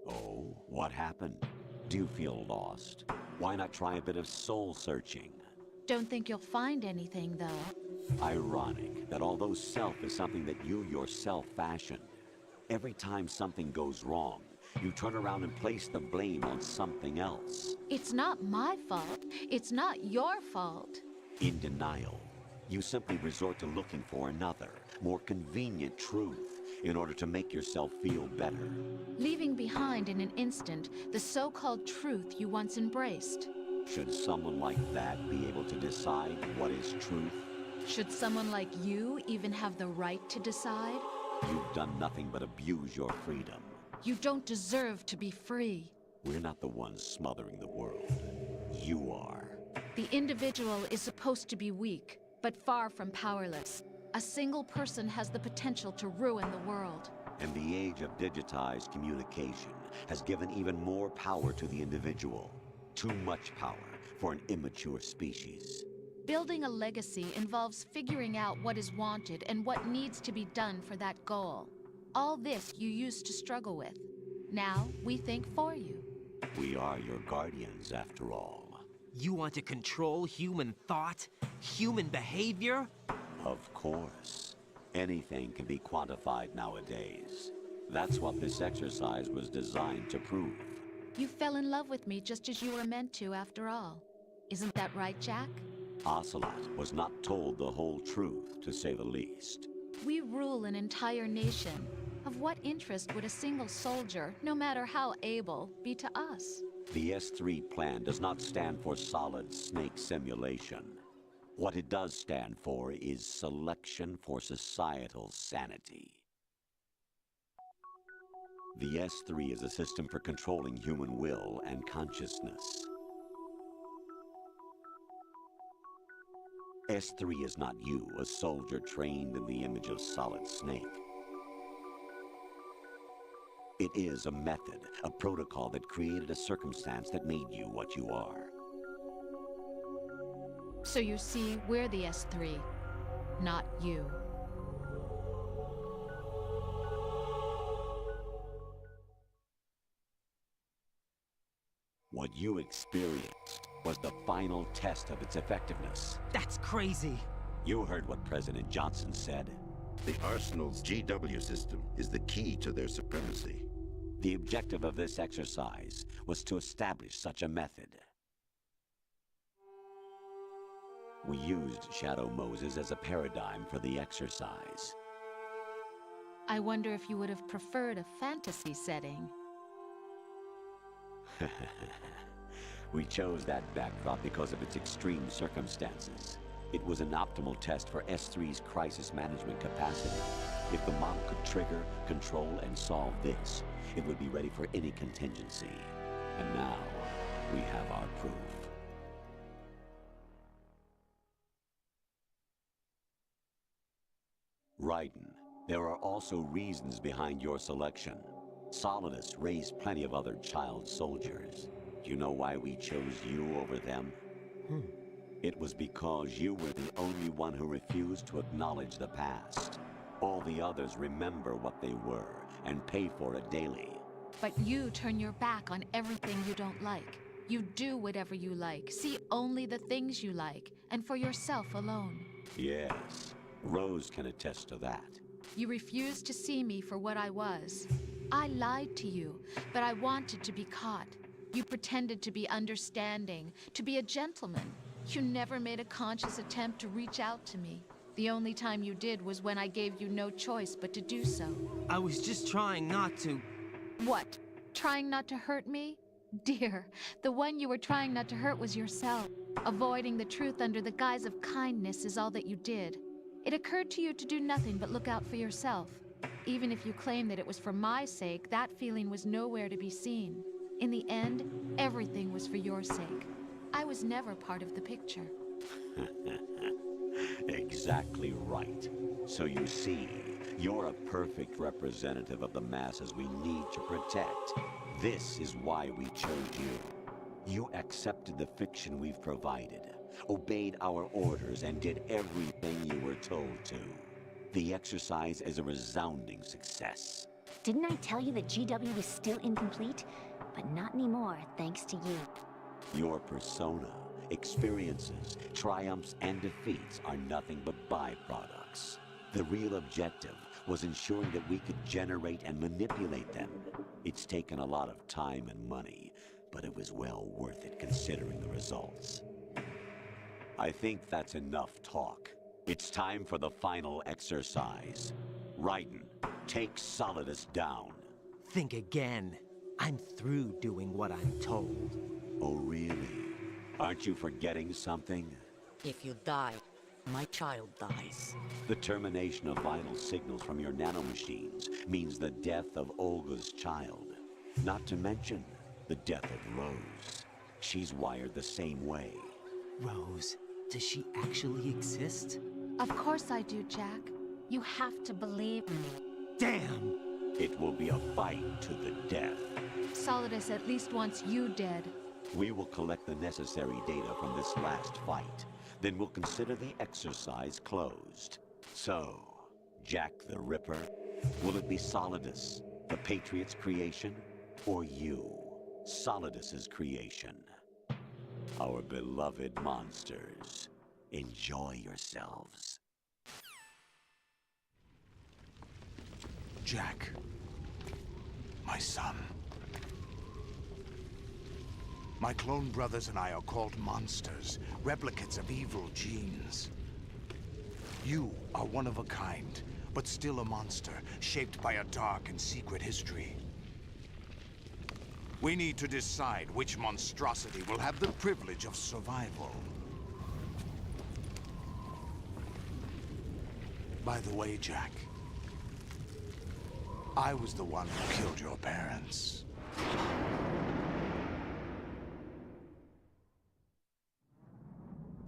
Oh, what happened? Do you feel lost? Why not try a bit of soul-searching? Don't think you'll find anything, though. Ironic that although self is something that you yourself fashioned, every time something goes wrong, you turn around and place the blame on something else. It's not my fault. It's not your fault. In denial, you simply resort to looking for another, more convenient truth in order to make yourself feel better. Leaving behind in an instant the so-called truth you once embraced. Should someone like that be able to decide what is truth? Should someone like you even have the right to decide? You've done nothing but abuse your freedom. You don't deserve to be free. We're not the ones smothering the world. You are. The individual is supposed to be weak, but far from powerless. A single person has the potential to ruin the world. And the age of digitized communication has given even more power to the individual. Too much power for an immature species. Building a legacy involves figuring out what is wanted and what needs to be done for that goal. All this you used to struggle with. Now we think for you. We are your guardians, after all. You want to control human thought? Human behavior? Of course. Anything can be quantified nowadays. That's what this exercise was designed to prove. You fell in love with me just as you were meant to, after all. Isn't that right, Jack? Ocelot was not told the whole truth, to say the least. We rule an entire nation. Of what interest would a single soldier, no matter how able, be to us? The S3 plan does not stand for solid snake simulation. What it does stand for is selection for societal sanity. The S3 is a system for controlling human will and consciousness. S3 is not you, a soldier trained in the image of Solid Snake. It is a method, a protocol that created a circumstance that made you what you are. So you see, we're the S3, not you. What you experienced was the final test of its effectiveness. That's crazy. You heard what President Johnson said. The Arsenal's GW system is the key to their supremacy. The objective of this exercise was to establish such a method. We used Shadow Moses as a paradigm for the exercise. I wonder if you would have preferred a fantasy setting. We chose that backdrop because of its extreme circumstances. It was an optimal test for S3's crisis management capacity. If the model could trigger, control, and solve this, it would be ready for any contingency. And now, we have our proof. Raiden, there are also reasons behind your selection. Solidus raised plenty of other child soldiers. Do you know why we chose you over them? It was because you were the only one who refused to acknowledge the past. All the others remember what they were and pay for it daily. But you turn your back on everything you don't like. You do whatever you like, see only the things you like, and for yourself alone. Yes, Rose can attest to that. You refused to see me for what I was. I lied to you, but I wanted to be caught. You pretended to be understanding, to be a gentleman. You never made a conscious attempt to reach out to me. The only time you did was when I gave you no choice but to do so. I was just trying not to... What? Trying not to hurt me? Dear, the one you were trying not to hurt was yourself. Avoiding the truth under the guise of kindness is all that you did. It occurred to you to do nothing but look out for yourself. Even if you claim that it was for my sake, that feeling was nowhere to be seen. In the end, everything was for your sake. I was never part of the picture. Exactly right. So you see, you're a perfect representative of the masses we need to protect. This is why we chose you. You accepted the fiction we've provided, obeyed our orders, and did everything you were told to. The exercise is a resounding success. Didn't I tell you that GW was still incomplete? But not anymore, thanks to you. Your persona, experiences, triumphs, and defeats are nothing but byproducts. The real objective was ensuring that we could generate and manipulate them. It's taken a lot of time and money, but it was well worth it considering the results. I think that's enough talk. It's time for the final exercise. Raiden, take Solidus down. Think again. I'm through doing what I'm told. Oh, really? Aren't you forgetting something? If you die, my child dies. The termination of vital signals from your nanomachines means the death of Olga's child. Not to mention the death of Rose. She's wired the same way. Rose, does she actually exist? Of course I do, Jack. You have to believe me. Damn! It will be a fight to the death. Solidus at least wants you dead. We will collect the necessary data from this last fight. Then we'll consider the exercise closed. So, Jack the Ripper, will it be Solidus, the Patriot's creation, or you, Solidus's creation? Our beloved monsters, enjoy yourselves. Jack, my son. My clone brothers and I are called monsters, replicates of evil genes. You are one of a kind, but still a monster, shaped by a dark and secret history. We need to decide which monstrosity will have the privilege of survival. By the way, Jack, I was the one who killed your parents.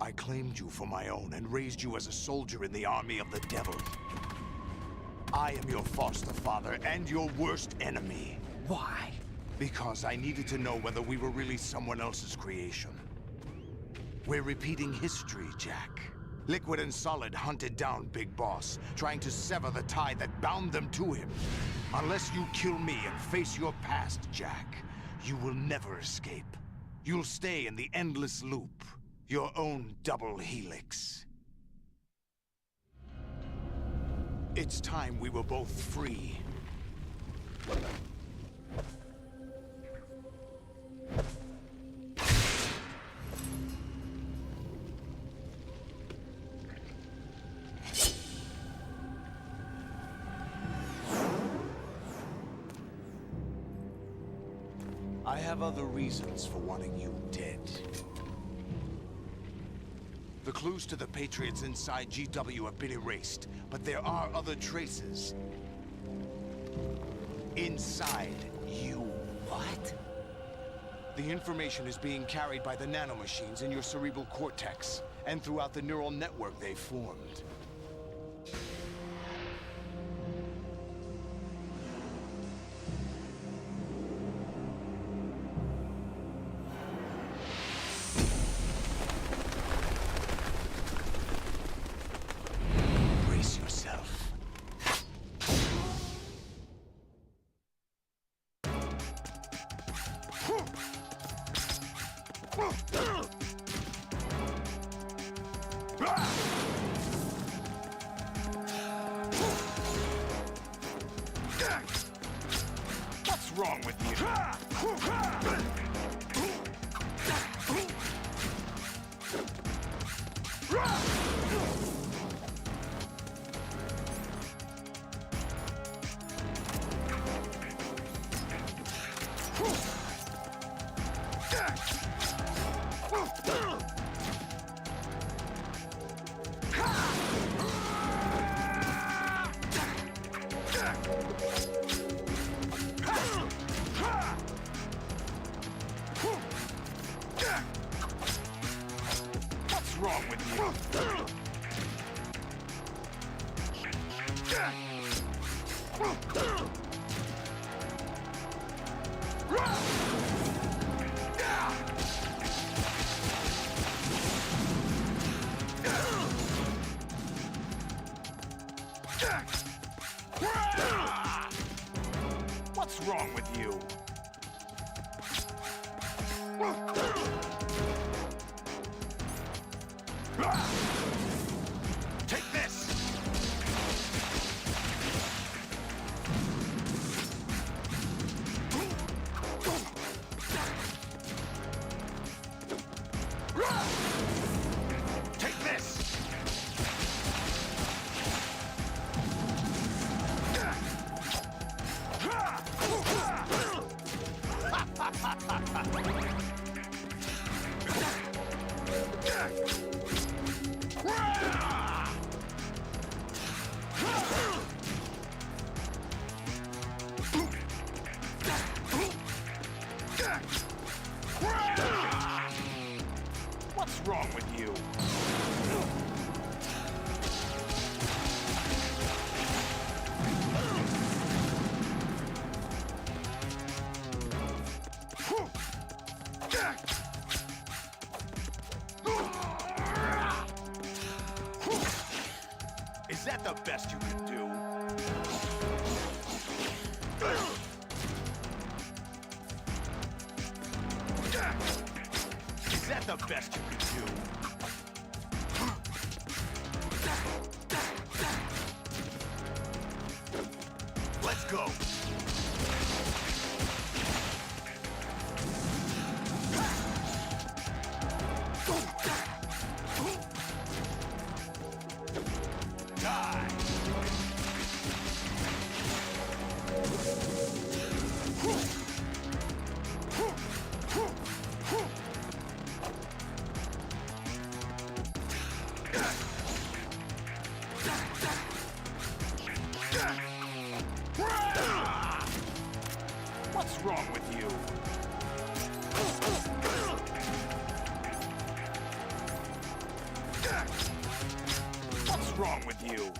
I claimed you for my own and raised you as a soldier in the army of the devil. I am your foster father and your worst enemy. Why? Because I needed to know whether we were really someone else's creation. We're repeating history, Jack. Liquid and Solid hunted down Big Boss, trying to sever the tie that bound them to him. Unless you kill me and face your past, Jack, you will never escape. You'll stay in the endless loop. Your own double helix. It's time we were both free. have other reasons for wanting you dead. The clues to the Patriots inside GW have been erased, but there are other traces. Inside you. What? The information is being carried by the nanomachines in your cerebral cortex, and throughout the neural network they formed. Brace yourself. What's wrong with you? What's wrong with you? What's wrong with you? Take this! Take this! What's wrong with you? Is that the best you can do? Is that the best you can do? Let's go! Die! What's wrong with you? What's wrong with you?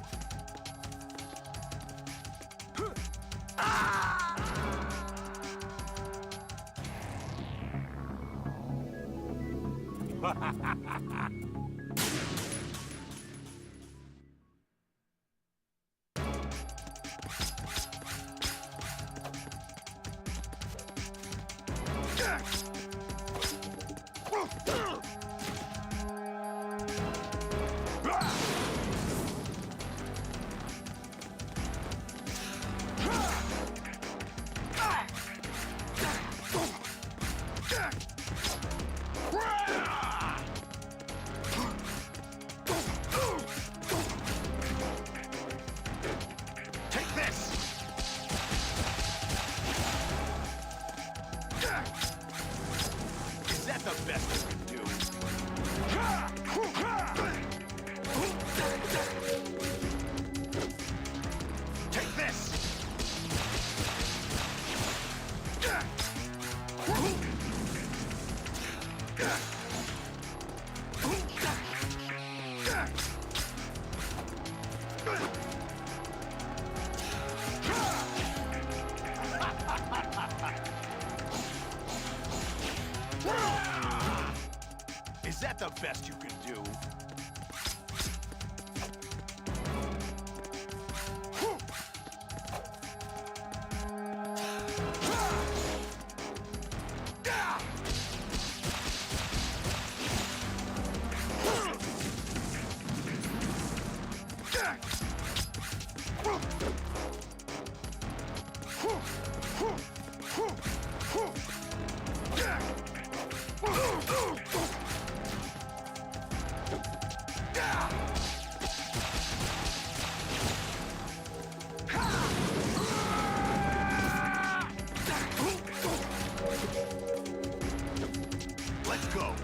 Take this! Is that the best you can do? Let's go.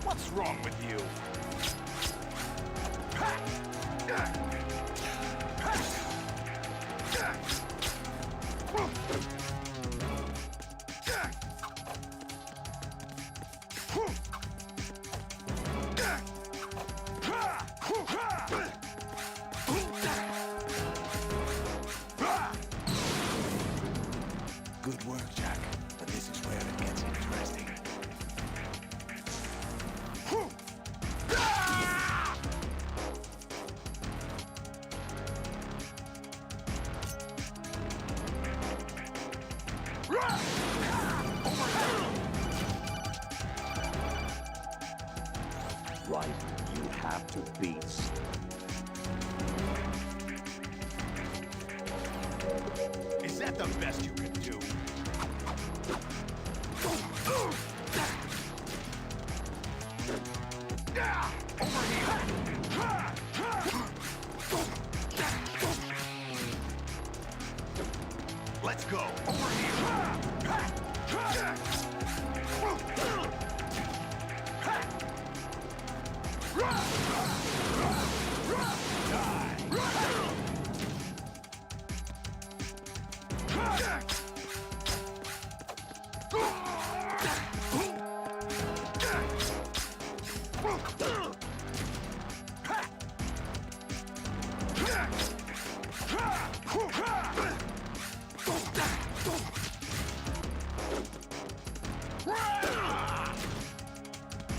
What's wrong with you? Good work, Jack. But this is where it gets interesting. Right, you have to beat. Is that the best you can do? Over here! Let's go! Over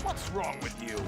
What's wrong with you?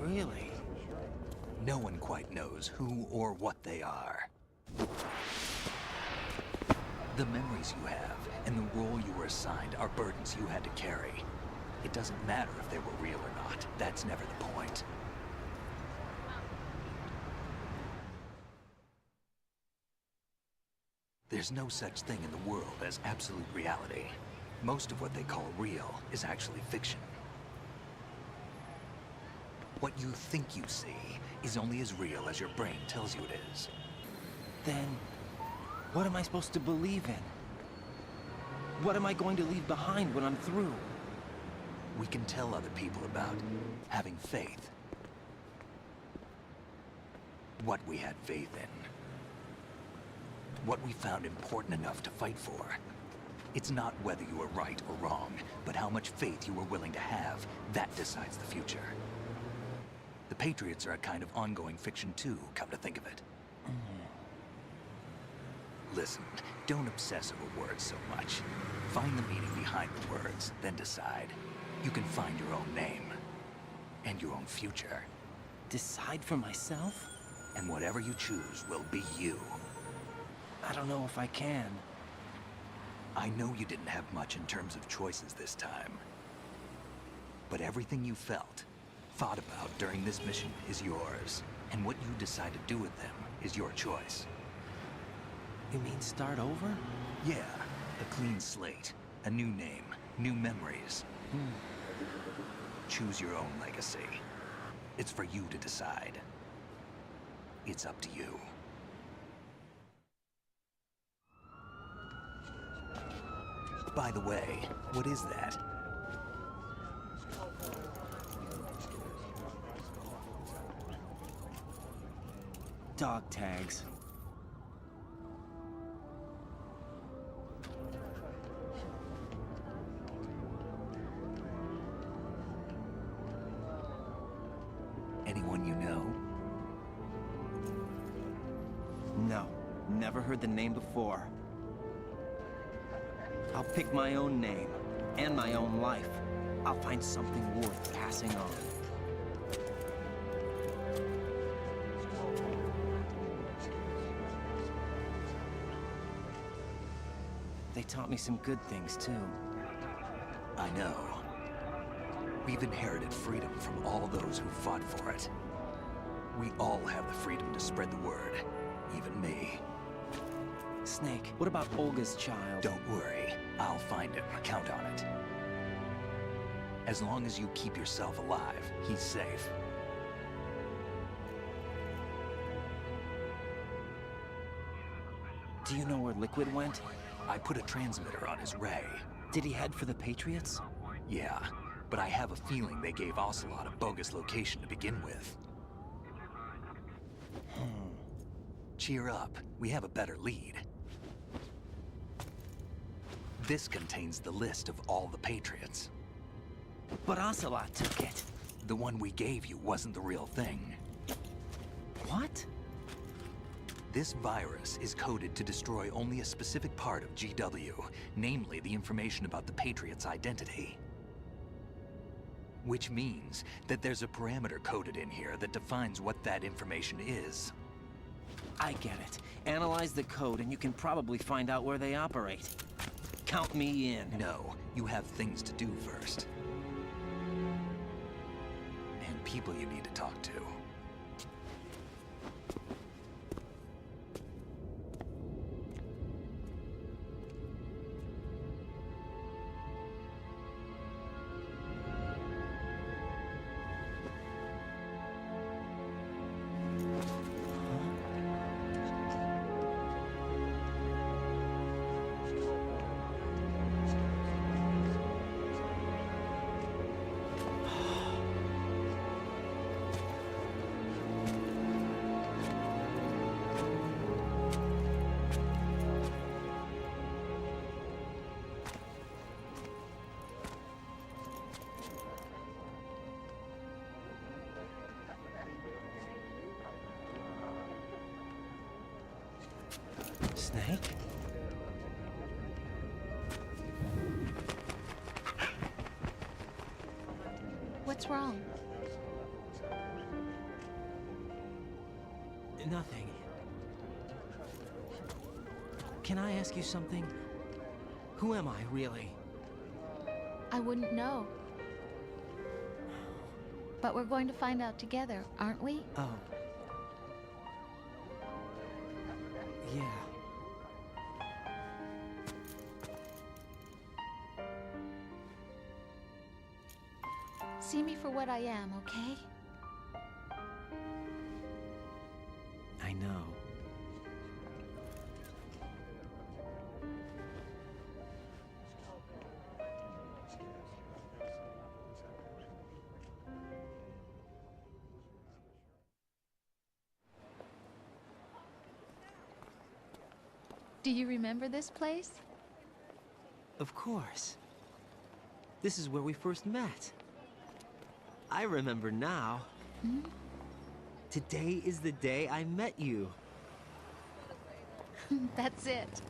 Really? No one quite knows who or what they are. The memories you have and the role you were assigned are burdens you had to carry. It doesn't matter if they were real or not. That's never the point. There's no such thing in the world as absolute reality. Most of what they call real is actually fiction. What you think you see is only as real as your brain tells you it is. Then, what am I supposed to believe in? What am I going to leave behind when I'm through? We can tell other people about having faith. What we had faith in. What we found important enough to fight for. It's not whether you were right or wrong, but how much faith you were willing to have. That decides the future. The Patriots are a kind of ongoing fiction too, come to think of it. Listen, don't obsess over words so much. Find the meaning behind the words, then decide. You can find your own name. And your own future. Decide for myself? And whatever you choose will be you. I don't know if I can. I know you didn't have much in terms of choices this time. But everything you felt, thought about during this mission is yours. And what you decide to do with them is your choice. You mean start over? Yeah, a clean slate, a new name, new memories. Choose your own legacy. It's for you to decide. It's up to you. By the way, what is that? Dog tags. Anyone you know? No, never heard the name before. I'll pick my own name, and my own life. I'll find something worth passing on. They taught me some good things, too. I know. We've inherited freedom from all those who fought for it. We all have the freedom to spread the word, even me. Snake, what about Olga's child? Don't worry. I'll find him. Count on it. As long as you keep yourself alive, he's safe. Do you know where Liquid went? I put a transmitter on his ray. Did he head for the Patriots? Yeah, but I have a feeling they gave Ocelot a bogus location to begin with. Cheer up. We have a better lead. This contains the list of all the Patriots. But Ocelot took it. The one we gave you wasn't the real thing. What? This virus is coded to destroy only a specific part of GW, namely the information about the Patriots' identity. Which means that there's a parameter coded in here that defines what that information is. I get it. Analyze the code and you can probably find out where they operate. Count me in. No, you have things to do first. And people you need to talk to. Snake? What's wrong? Nothing. Can I ask you something? Who am I, really? I wouldn't know. But we're going to find out together, aren't we? Oh. Yeah. See me for what I am, okay? I know. Do you remember this place? Of course. This is where we first met. I remember now. Hmm? Today is the day I met you. That's it.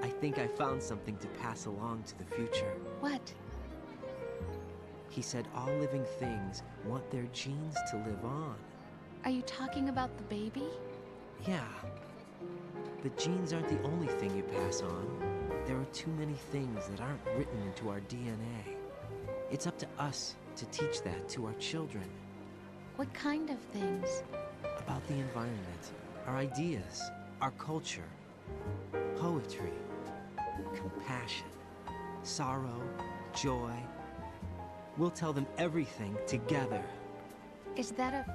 I think I found something to pass along to the future. What? He said all living things want their genes to live on. Are you talking about the baby? Yeah. But genes aren't the only thing you pass on. There are too many things that aren't written into our DNA. It's up to us to teach that to our children. What kind of things? About the environment, our ideas, our culture, poetry, compassion, sorrow, joy. We'll tell them everything together. Is that a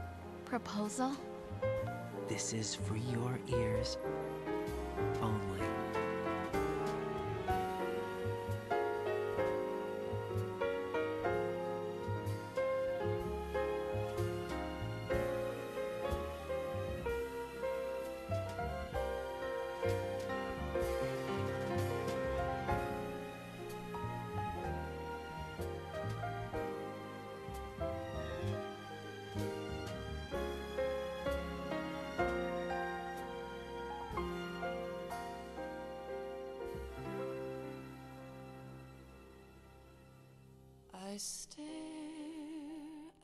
proposal? This is for your ears only. I stare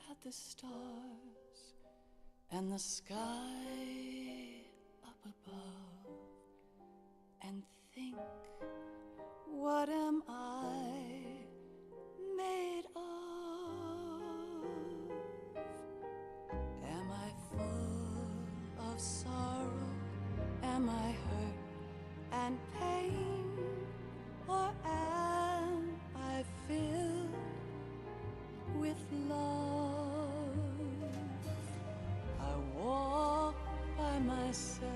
at the stars and the sky up above and think, what am I made of? Am I full of sorrow? Am I hurt and pain? Or am I filled with love? I walk by myself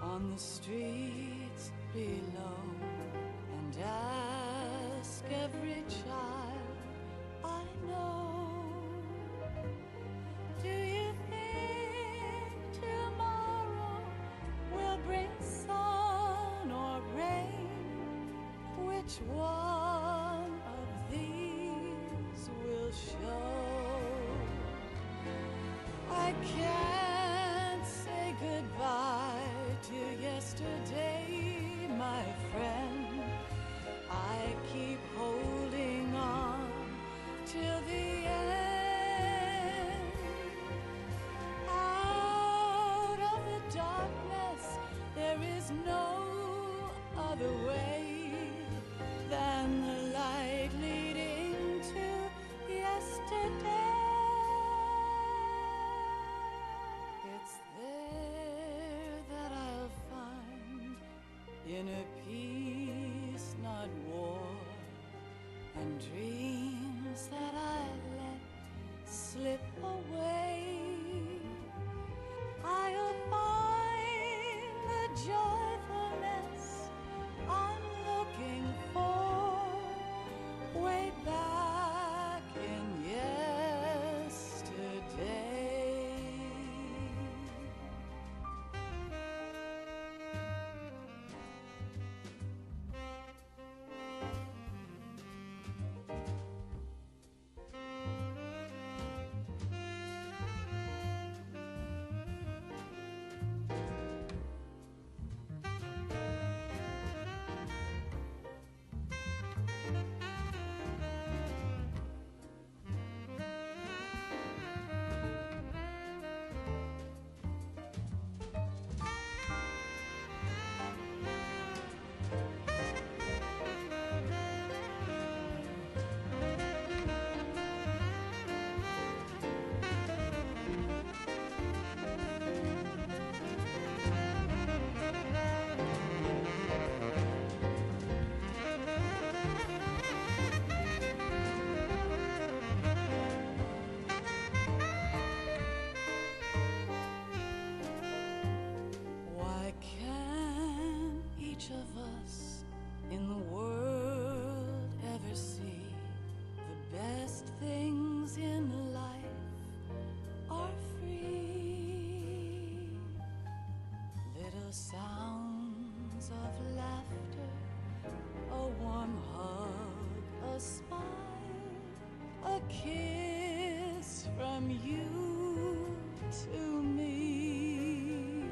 on the streets below and ask every child I know, do you think tomorrow will bring sun or rain? Which one of these will show? I can't say goodbye to yesterday, my friend. I keep holding on till the end. Out of the darkness, there is no other way than the light leading to yesterday. It's there that I'll find inner peace, not war, and dreams that I let slip away. I'll find the joyfulness I'm looking for way back in yesterday. from you to me.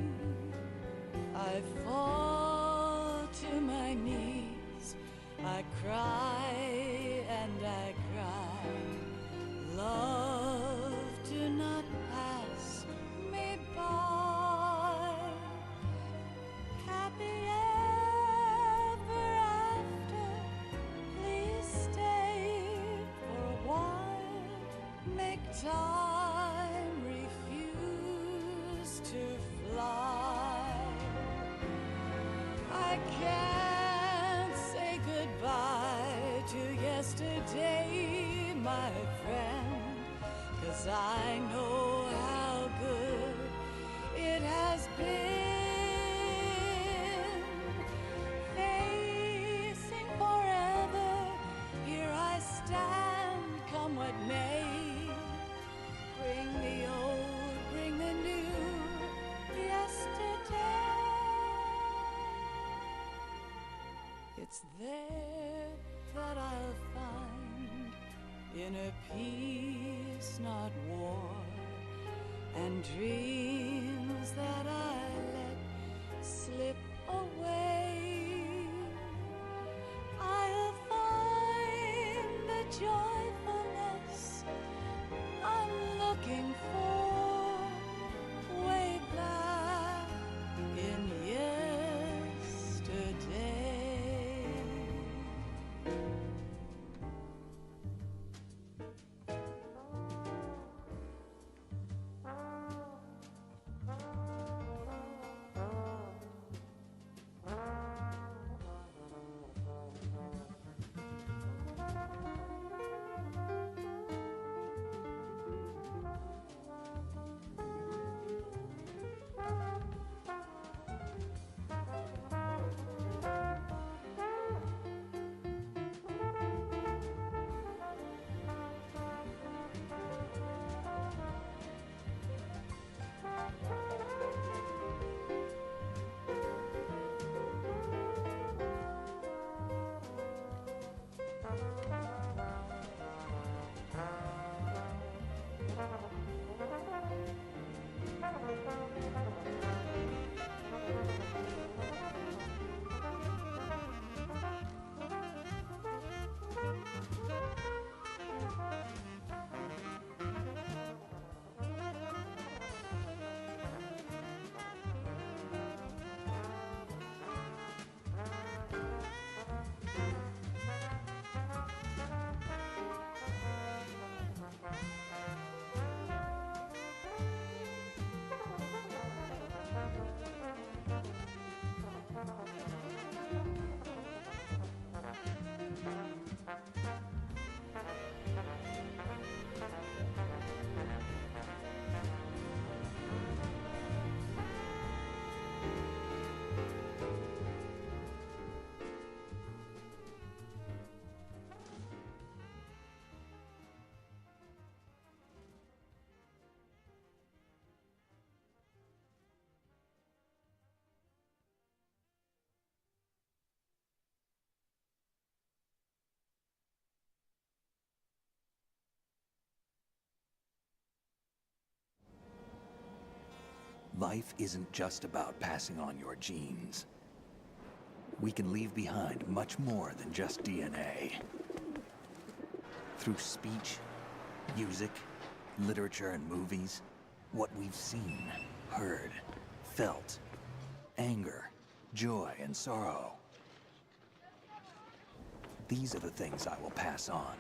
I fall to my knees, I cry and I cry. Love, do not pass me by. Happy ever after, please stay for a while. Make time refuse to fly. I can't say goodbye to yesterday, my friend, 'cause I know how good it has been. Facing forever, here I stand, come what may. Bring the old, bring the new, yesterday. It's there that I'll find inner peace, not war, and dreams that I let slip away. I'll find the joyfulness I'm looking for way back in yesterday. Life isn't just about passing on your genes. We can leave behind much more than just DNA. Through speech, music, literature, and movies, what we've seen, heard, felt, anger, joy, and sorrow. These are the things I will pass on.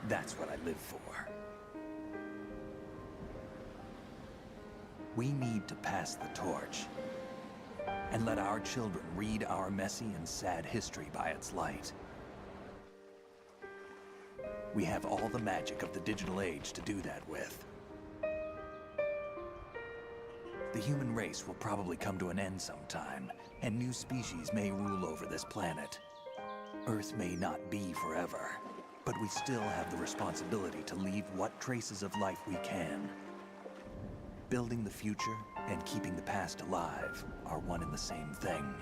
That's what I live for. We need to pass the torch and let our children read our messy and sad history by its light. We have all the magic of the digital age to do that with. The human race will probably come to an end sometime, and new species may rule over this planet. Earth may not be forever, but we still have the responsibility to leave what traces of life we can. Building the future and keeping the past alive are one and the same thing.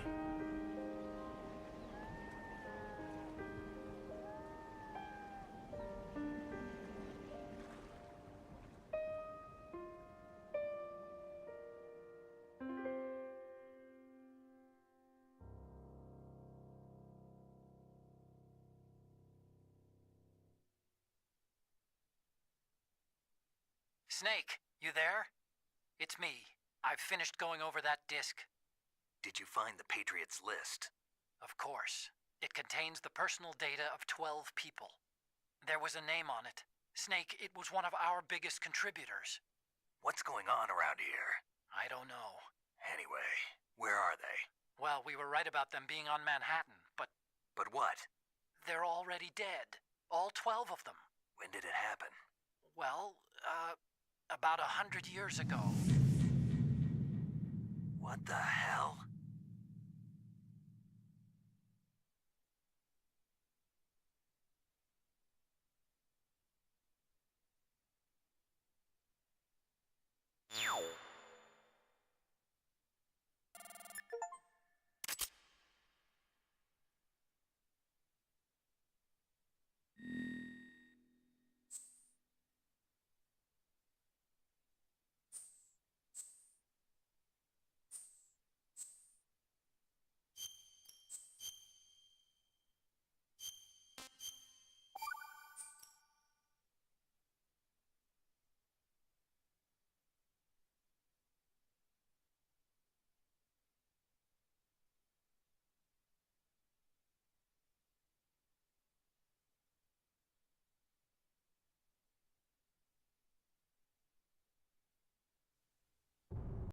Snake, you there? It's me. I've finished going over that disk. Did you find the Patriots list? Of course. It contains the personal data of 12 people. There was a name on it. Snake, it was one of our biggest contributors. What's going on around here? I don't know. Anyway, where are they? Well, we were right about them being on Manhattan, but... But what? They're already dead. All 12 of them. When did it happen? Well, about 100 years ago. What the hell? Ow.